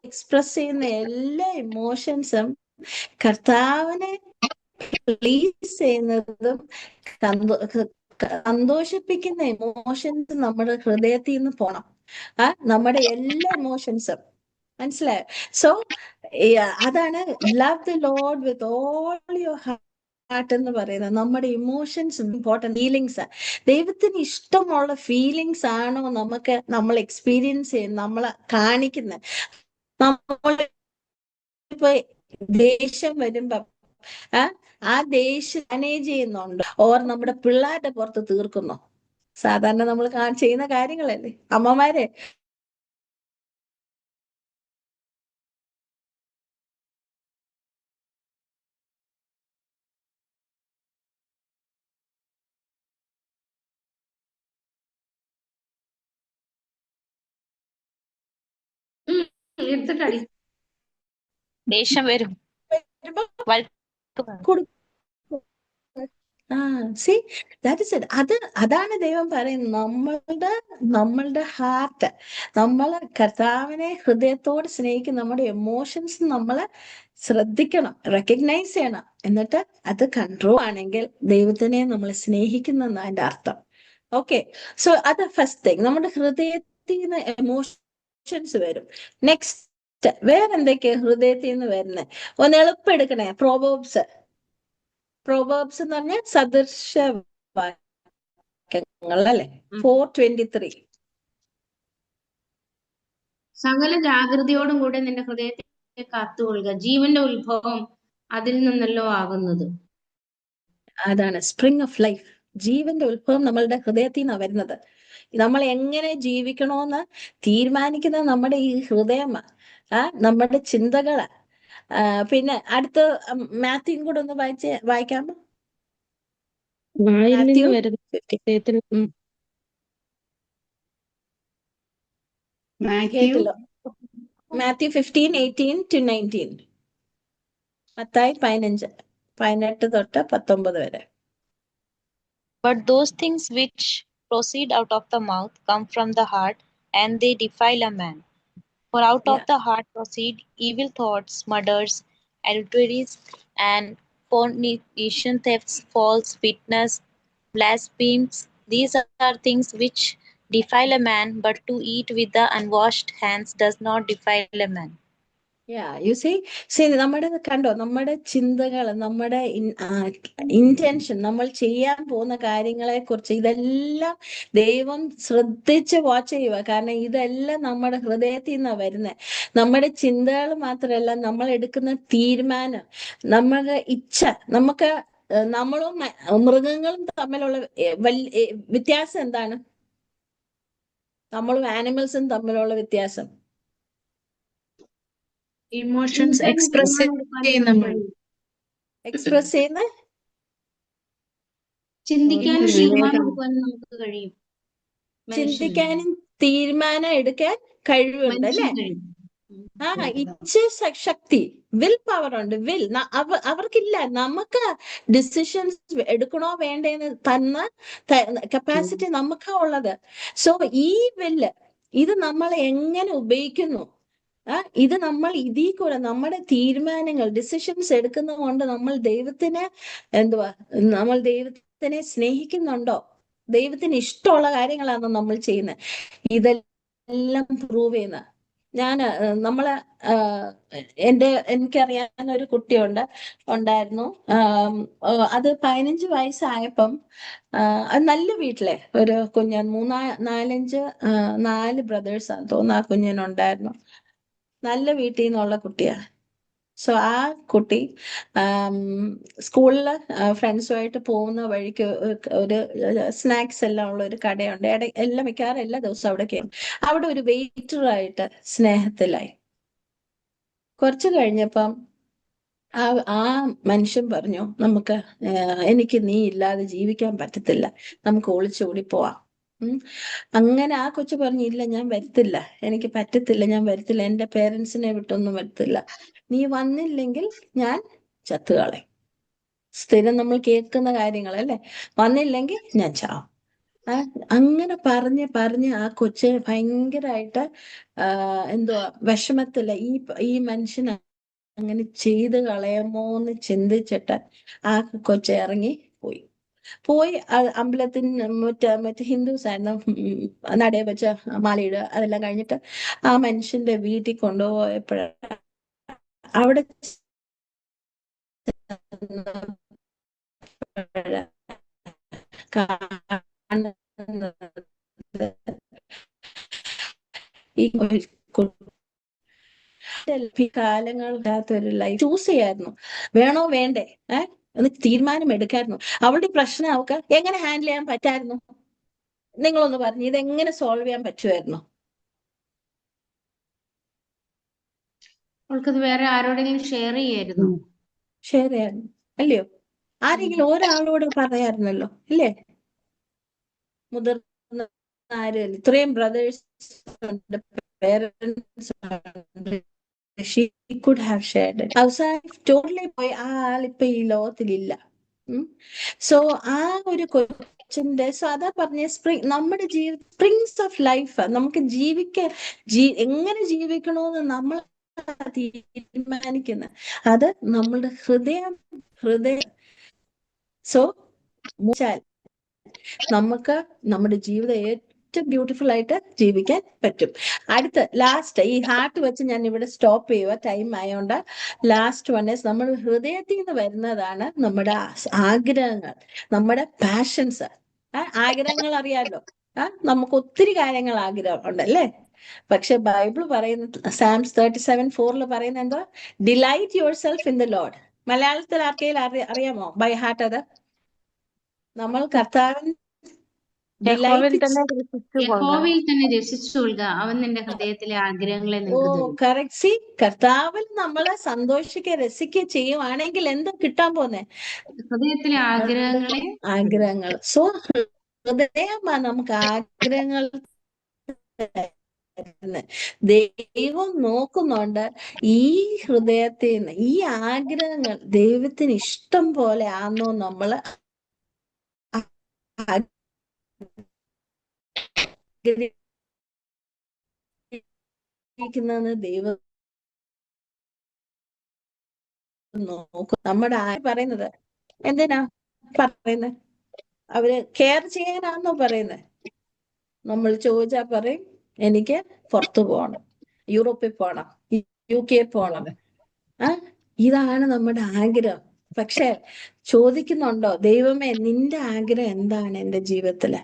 എക്സ്പ്രസ് ചെയ്യുന്ന എല്ലാ എമോഷൻസും കർത്താവിനെ പ്ലീസ് ചെയ്യുന്നതും സന്തോഷിപ്പിക്കുന്ന എമോഷൻസ് നമ്മുടെ ഹൃദയത്തിൽ നിന്ന് പോണം. നമ്മുടെ എല്ലാ എമോഷൻസും, മനസ്സിലായോ? സോ അതാണ് love the Lord with all your heart എന്ന് പറയുന്നത്. നമ്മുടെ ഇമോഷൻസ് ഇമ്പോർട്ടൻറ്റ്. ഫീലിങ്സ്, ദൈവത്തിന് ഇഷ്ടമുള്ള ഫീലിങ്സ് ആണോ നമ്മൾ എക്സ്പീരിയൻസ് ചെയ്യുന്നത്, നമ്മളെ കാണിക്കുന്നത്? നമ്മളിപ്പോ ദേഷ്യം വരുമ്പോ ആ ദേഷ്യം മാനേജ് ചെയ്യുന്നുണ്ടോ, ഓർ നമ്മുടെ പിള്ളേരുടെ പുറത്ത് തീർക്കുന്നോ? സാധാരണ നമ്മൾ ചെയ്യുന്ന കാര്യങ്ങളല്ലേ അമ്മമാരെ. ദേഷ്യം വരും. അതാണ് ദൈവം പറയുന്നത്. നമ്മളുടെ ഹാർട്ട്, നമ്മള് കർത്താവിനെ ഹൃദയത്തോട് സ്നേഹിക്കും. നമ്മുടെ എമോഷൻസ് നമ്മള് ശ്രദ്ധിക്കണം, റെക്കഗ്നൈസ് ചെയ്യണം. എന്നിട്ട് അത് കൺട്രോൾ ആണെങ്കിൽ ദൈവത്തിനെ നമ്മൾ സ്നേഹിക്കുന്ന അതിന്റെ അർത്ഥം. ഓക്കെ, സോ അത് ഫസ്റ്റ് തിങ്. നമ്മുടെ ഹൃദയത്തിൽ നിന്ന് എമോഷൻസ് വരും. നെക്സ്റ്റ് വേറെന്തൊക്കെയാ ഹൃദയത്തിൽ നിന്ന് വരുന്നത്? ഒന്ന് എളുപ്പം എടുക്കണേ. പ്രോവേർബ്സ് എന്ന് പറഞ്ഞാൽ സദൃശ വാക്യങ്ങൾ അല്ലെ? 4:23. സകല ജാഗ്രതയോടും കൂടെ നിന്റെ ഹൃദയത്തെ കാത്തുകൊള്ളുക, ജീവന്റെ ഉത്ഭവം അതിൽ നിന്നല്ലോ ആകുന്നത്. അതാണ് സ്പ്രിംഗ് ഓഫ് ലൈഫ്. ജീവന്റെ ഉത്ഭവം നമ്മളുടെ ഹൃദയത്തിൽ നിന്നാണ് വരുന്നത്. നമ്മൾ എങ്ങനെ ജീവിക്കണോന്ന് തീരുമാനിക്കുന്നത് നമ്മുടെ ഈ ഹൃദയമാണ്, നമ്മുടെ ചിന്തകള്. പിന്നെ അടുത്ത മാത്യു കൂടെ ഒന്ന് വായിക്കാമോ? മാത്യു 15:18-19. മത്തായി 15:18 തൊട്ട് 19 വരെ. But those things which proceed out of the mouth come from the heart, and they defile a man. For out of Yeah. the heart proceed evil thoughts, murders, adulteries, and fornication, thefts, false witness, blasphemies. These are things which defile a man, but to eat with the unwashed hands does not defile a man. You see നമ്മുടെ കണ്ടോ, നമ്മുടെ ചിന്തകൾ, നമ്മുടെ intention, നമ്മൾ ചെയ്യാൻ പോകുന്ന കാര്യങ്ങളെ കുറിച്ച് ഇതെല്ലാം ദൈവം ശ്രദ്ധിച്ച് വാച്ച് ചെയ്യുക. കാരണം ഇതെല്ലാം നമ്മുടെ ഹൃദയത്തിൽ നിന്നാണ് വരുന്നത്. നമ്മുടെ ചിന്തകൾ മാത്രമല്ല, നമ്മൾ എടുക്കുന്ന തീരുമാനം, നമ്മുടെ ഇച്ഛ, നമുക്ക് നമ്മളും മൃഗങ്ങളും തമ്മിലുള്ള വ്യത്യാസം എന്താണ്? നമ്മളും ആനിമൽസും തമ്മിലുള്ള വ്യത്യാസം, ഇമോഷൻസ് എക്സ്പ്രസ് ചെയ്യുന്ന ചിന്തിക്കാനും തീരുമാനം എടുക്കാനും നമുക്ക് കഴിയും. ചിന്തിക്കാനും തീരുമാനം എടുക്കാൻ കഴിവുണ്ട് അല്ലെ? ഇച്ഛാശക്തി, വിൽ പവർ ഉണ്ട്. അവർക്കില്ല. നമുക്ക് ഡിസിഷൻസ് എടുക്കണോ വേണ്ടേന്ന് തന്ന കപ്പാസിറ്റി നമുക്കാ ഉള്ളത്. സോ ഈ വില്ല്, ഇത് നമ്മൾ എങ്ങനെ ഉപയോഗിക്കുന്നു, ഇത് നമ്മൾ ഇതിൽ കൂടെ നമ്മുടെ തീരുമാനങ്ങൾ, ഡിസിഷൻസ് എടുക്കുന്നത് കൊണ്ട് നമ്മൾ നമ്മൾ ദൈവത്തിനെ സ്നേഹിക്കുന്നുണ്ടോ, ദൈവത്തിന് ഇഷ്ടമുള്ള കാര്യങ്ങളാണ് നമ്മൾ ചെയ്യുന്നത്. ഇതെല്ലാം പ്രൂവ് ചെയ്യുന്ന എനിക്കറിയാവുന്ന ഒരു ഉണ്ടായിരുന്നു. അത് 15 വയസ്സായപ്പം അത് നല്ല വീട്ടിലെ ഒരു കുഞ്ഞൻ, 4 ബ്രദേഴ്സാന്ന് തോന്നുന്നു ആ കുഞ്ഞിനുണ്ടായിരുന്നു. നല്ല വീട്ടിൽ നിന്നുള്ള കുട്ടിയാണ്. സോ ആ കുട്ടി സ്കൂളില് ഫ്രണ്ട്സുമായിട്ട് പോകുന്ന വഴിക്ക് ഒരു സ്നാക്സ് എല്ലാം ഉള്ള ഒരു കടയുണ്ട്. മിക്കവാറും എല്ലാ ദിവസവും അവിടെ കയറും. അവിടെ ഒരു വെയിറ്ററായിട്ട് സ്നേഹത്തിലായി. കുറച്ച് കഴിഞ്ഞപ്പം ആ മനുഷ്യൻ പറഞ്ഞു, എനിക്ക് നീ ഇല്ലാതെ ജീവിക്കാൻ പറ്റത്തില്ല, നമുക്ക് ഒളിച്ചോടി പോവാം. അങ്ങനെ ആ കൊച്ചു പറഞ്ഞു, ഇല്ല ഞാൻ വരത്തില്ല, എനിക്ക് പറ്റത്തില്ല, ഞാൻ വരത്തില്ല, എന്റെ പേരൻസിനെ വിട്ടൊന്നും വരത്തില്ല, നീ വന്നില്ലെങ്കിൽ ഞാൻ ചത്തുകളയും. സ്ഥിരം നമ്മൾ കേൾക്കുന്ന കാര്യങ്ങളല്ലേ, വന്നില്ലെങ്കിൽ ഞാൻ ചാവും. അങ്ങനെ പറഞ്ഞ് ആ കൊച്ച് ഭയങ്കരമായിട്ട് വിഷമത്തില്ല. ഈ മനുഷ്യന് അങ്ങനെ ചെയ്ത് കളയാമോന്ന് ചിന്തിച്ചിട്ട് ആ കൊച്ച് ഇറങ്ങി പോയി. അമ്പലത്തിന് മറ്റേ ഹിന്ദുസ് ആയിരുന്നു, നടയെ വെച്ച് മാലയിടുക, അതെല്ലാം കഴിഞ്ഞിട്ട് ആ മനുഷ്യന്റെ വീട്ടിൽ കൊണ്ടുപോയപ്പോഴാണ് അവിടെ കാലങ്ങൾക്കകത്തൊരു ലൈഫ് ചൂസ് ചെയ്യായിരുന്നു. വേണോ വേണ്ടേ എന്ന് തീരുമാനം എടുക്കായിരുന്നു. അവളുടെ പ്രശ്നം അവൾക്ക് എങ്ങനെ ഹാൻഡിൽ ചെയ്യാൻ പറ്റായിരുന്നു? നിങ്ങളൊന്ന് പറഞ്ഞു, ഇതെങ്ങനെ സോൾവ് ചെയ്യാൻ പറ്റുമായിരുന്നു? അവൾക്കത് വേറെ ആരോടെങ്കിലും ഷെയർ ചെയ്യായിരുന്നു അല്ലയോ? ആരെങ്കിലും ഒരാളോട് പറയായിരുന്നല്ലോ, ഇല്ലേ? മുതിർന്ന ആരും, ഇത്രയും ബ്രദേഴ്സ് ഉണ്ട്, പേരൻസ് ഉണ്ട്, she could have shared it. അവസാനം ടോട്ടലി പോയി. ആ ആളിപ്പൊ ഈ ലോകത്തിലില്ല. സോ ആ ഒരു കൊച്ചിന്റെ അതാ പറഞ്ഞ നമ്മുടെ സ്പ്രിങ്സ് ഓഫ് ലൈഫ്, നമുക്ക് എങ്ങനെ ജീവിക്കണോന്ന് നമ്മൾ തീരുമാനിക്കുന്ന അത് നമ്മളുടെ ഹൃദയം. സോ നമുക്ക് നമ്മുടെ ജീവിതം ഏറ്റവും ബ്യൂട്ടിഫുൾ ആയിട്ട് ജീവിക്കാൻ പറ്റും. ലാസ്റ്റ് ഈ ഹാർട്ട് വെച്ച് ഞാൻ ഇവിടെ സ്റ്റോപ്പ് ചെയ്യുക, ടൈം ആയതുകൊണ്ട്. ലാസ്റ്റ് വൺ ഈസ് നമ്മുടെ ഹൃദയത്തിൽ നിന്ന് വരുന്നതാണ് നമ്മുടെ ആഗ്രഹങ്ങൾ, നമ്മുടെ പാഷൻസ്. ആഗ്രഹങ്ങൾ അറിയാലോ, നമുക്ക് ഒത്തിരി കാര്യങ്ങൾ ആഗ്രഹമുണ്ട് അല്ലേ? പക്ഷെ ബൈബിൾ പറയുന്ന സാംസ് 37:4 പറയുന്നത് എന്തോ? Delight your self in the Lord. മലയാളത്തിൽ ആർക്കെങ്കിലും അറിയാമോ ബൈ ഹാർട്ട്? അത് നമ്മൾ കർത്താവിൻ യഹോവയിൽ തന്നെ രസിച്ചുകൊള്ളുക, അവൻ നിന്റെ ഹൃദയത്തിലെ ആഗ്രഹങ്ങളെ നിനക്ക് തരും. കറക്റ്റ്. കർത്താവിൽ നമ്മളെ സന്തോഷിക്കുക, രസിക്കുക ചെയ്യുവാണെങ്കിൽ എന്താ കിട്ടാൻ പോന്നെ? ഹൃദയത്തിലെ ആഗ്രഹങ്ങൾ. സോ ഹൃദയമാണ് നമുക്ക് ആഗ്രഹങ്ങൾ. ദൈവം നോക്കുന്നുണ്ട് ഈ ഹൃദയത്തിൽ നിന്ന്. ഈ ആഗ്രഹങ്ങൾ ദൈവത്തിന് ഇഷ്ടം പോലെ ആണോ നമ്മൾ ആഗ്രഹിക്കുന്നതെന്ന് ദൈവം നോക്കും. നമ്മുടെ പറയുന്നത് എന്തിനാ പറയുന്നത്? അവര് കെയർ ചെയ്യാനാണോ പറയുന്നത്? നമ്മൾ ചോദിച്ചാ പറയും എനിക്ക് പുറത്തു പോകണം, യൂറോപ്പിൽ പോകണം, UK പോകണം. ഇതാണ് നമ്മുടെ ആഗ്രഹം. പക്ഷെ ചോദിക്കുന്നുണ്ടോ, ദൈവമേ നിന്റെ ആഗ്രഹം എന്താണ് എൻ്റെ ജീവിതത്തില്?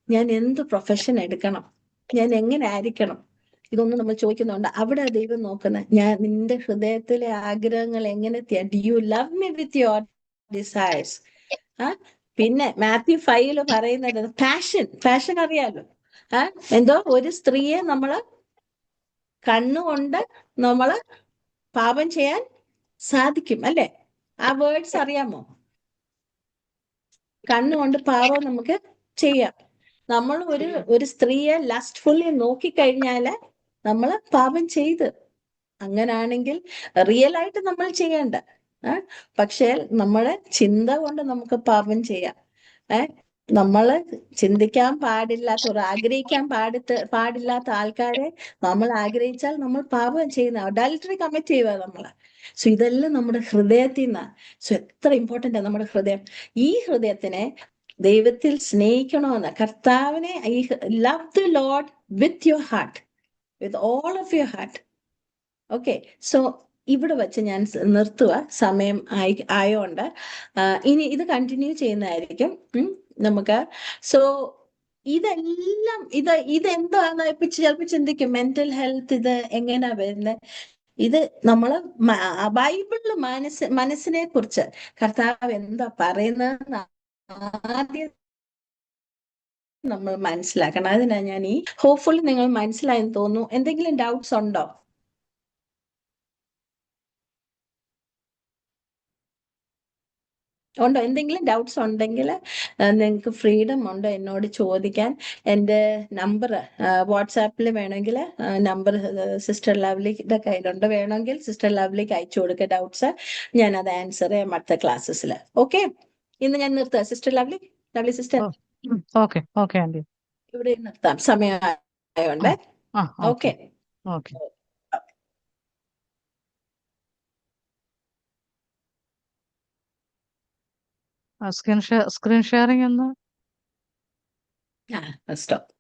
ഞാൻ എന്ത് പ്രൊഫഷൻ എടുക്കണം? ഞാൻ എങ്ങനെ ആയിരിക്കണം? ഇതൊന്നും നമ്മൾ ചോദിക്കുന്നുണ്ട്. അവിടെ ദൈവം നോക്കുന്നത് ഞാൻ നിന്റെ ഹൃദയത്തിലെ ആഗ്രഹങ്ങൾ എങ്ങനത്തെയാ? Do you love me with your desires? പിന്നെ മാത്യു 5 പറയുന്നത് പാഷൻ അറിയാലോ. എന്തോ ഒരു സ്ത്രീയെ നമ്മള് കണ്ണുകൊണ്ട് നമ്മള് പാപം ചെയ്യാൻ സാധിക്കും അല്ലെ? ആ വേർഡ്സ് അറിയാമോ? കണ്ണുകൊണ്ട് പാപം നമുക്ക് ചെയ്യാം. നമ്മൾ ഒരു സ്ത്രീയെ ലസ്റ്റ്ഫുള്ളി നോക്കിക്കഴിഞ്ഞാല് നമ്മള് പാപം ചെയ്ത്. അങ്ങനാണെങ്കിൽ റിയൽ ആയിട്ട് നമ്മൾ ചെയ്യണ്ട. പക്ഷേ നമ്മളെ ചിന്ത കൊണ്ട് നമുക്ക് പാപം ചെയ്യാം. നമ്മള് ചിന്തിക്കാൻ പാടില്ലാത്ത ആഗ്രഹിക്കാൻ പാടില്ലാത്ത ആൾക്കാരെ നമ്മൾ ആഗ്രഹിച്ചാൽ നമ്മൾ പാപം ചെയ്യുന്ന, അഡൾട്ടറി കമ്മിറ്റ് ചെയ്യുക നമ്മള്. സോ ഇതെല്ലാം നമ്മുടെ ഹൃദയത്തിൽ നിന്നാ. സോ എത്ര ഇമ്പോർട്ടൻ്റ് ആണ് നമ്മുടെ ഹൃദയം. ഈ ഹൃദയത്തിനെ ദൈവത്തിൽ സ്നേഹിക്കണമെന്ന്, കർത്താവിനെ love the Lord with your heart, with all of your heart. Okay, so ഇവിടെ വെച്ച് ഞാൻ നിർത്തുക, സമയം ആയോണ്ട്. ഇനി ഇത് കണ്ടിന്യൂ ചെയ്യുന്നതായിരിക്കും നമുക്ക്. സോ ഇതെല്ലാം ഇതെന്താന്ന് ചിലപ്പോൾ ചിന്തിക്കും, മെന്റൽ ഹെൽത്ത് ഇത് എങ്ങനെയാ വരുന്നത്? ഇത് നമ്മള് ബൈബിളില് മനസ്സിനെ കുറിച്ച് കർത്താവ് എന്താ പറയുന്നത് ആദ്യം നമ്മൾ മനസ്സിലാക്കണം. അതിനാ ഞാൻ ഹോപ്പ്ഫുള്ളി നിങ്ങൾ മനസ്സിലായെന്ന് തോന്നുന്നു. എന്തെങ്കിലും ഡൗട്ട്സ് ഉണ്ടോ? എന്തെങ്കിലും ഡൗട്ട്സ് ഉണ്ടെങ്കിൽ നിങ്ങൾക്ക് ഫ്രീഡം ഉണ്ട് എന്നോട് ചോദിക്കാൻ. എൻ്റെ നമ്പർ വാട്സാപ്പിൽ വേണമെങ്കിൽ നമ്പർ സിസ്റ്റർ ലവ്ലിയുടെ കയ്യിലുണ്ട്. വേണമെങ്കിൽ സിസ്റ്റർ ലവ്ലിക്ക് അയച്ചു കൊടുക്കുക ഡൗട്ട്സ്. ഞാൻ അത് ആൻസർ ചെയ്യാം അടുത്ത ക്ലാസ്സസിൽ. ഓക്കെ, ഇന്ന് ഞാൻ നിർത്താം. Sister Lovely sister, okay aunty, ഇവിടെ നിർത്താം, സമയമായോണ്ട്. ഓക്കെ. സ്ക്രീൻ ഷെയറിംഗ് ഒന്ന് സ്റ്റോപ്പ്.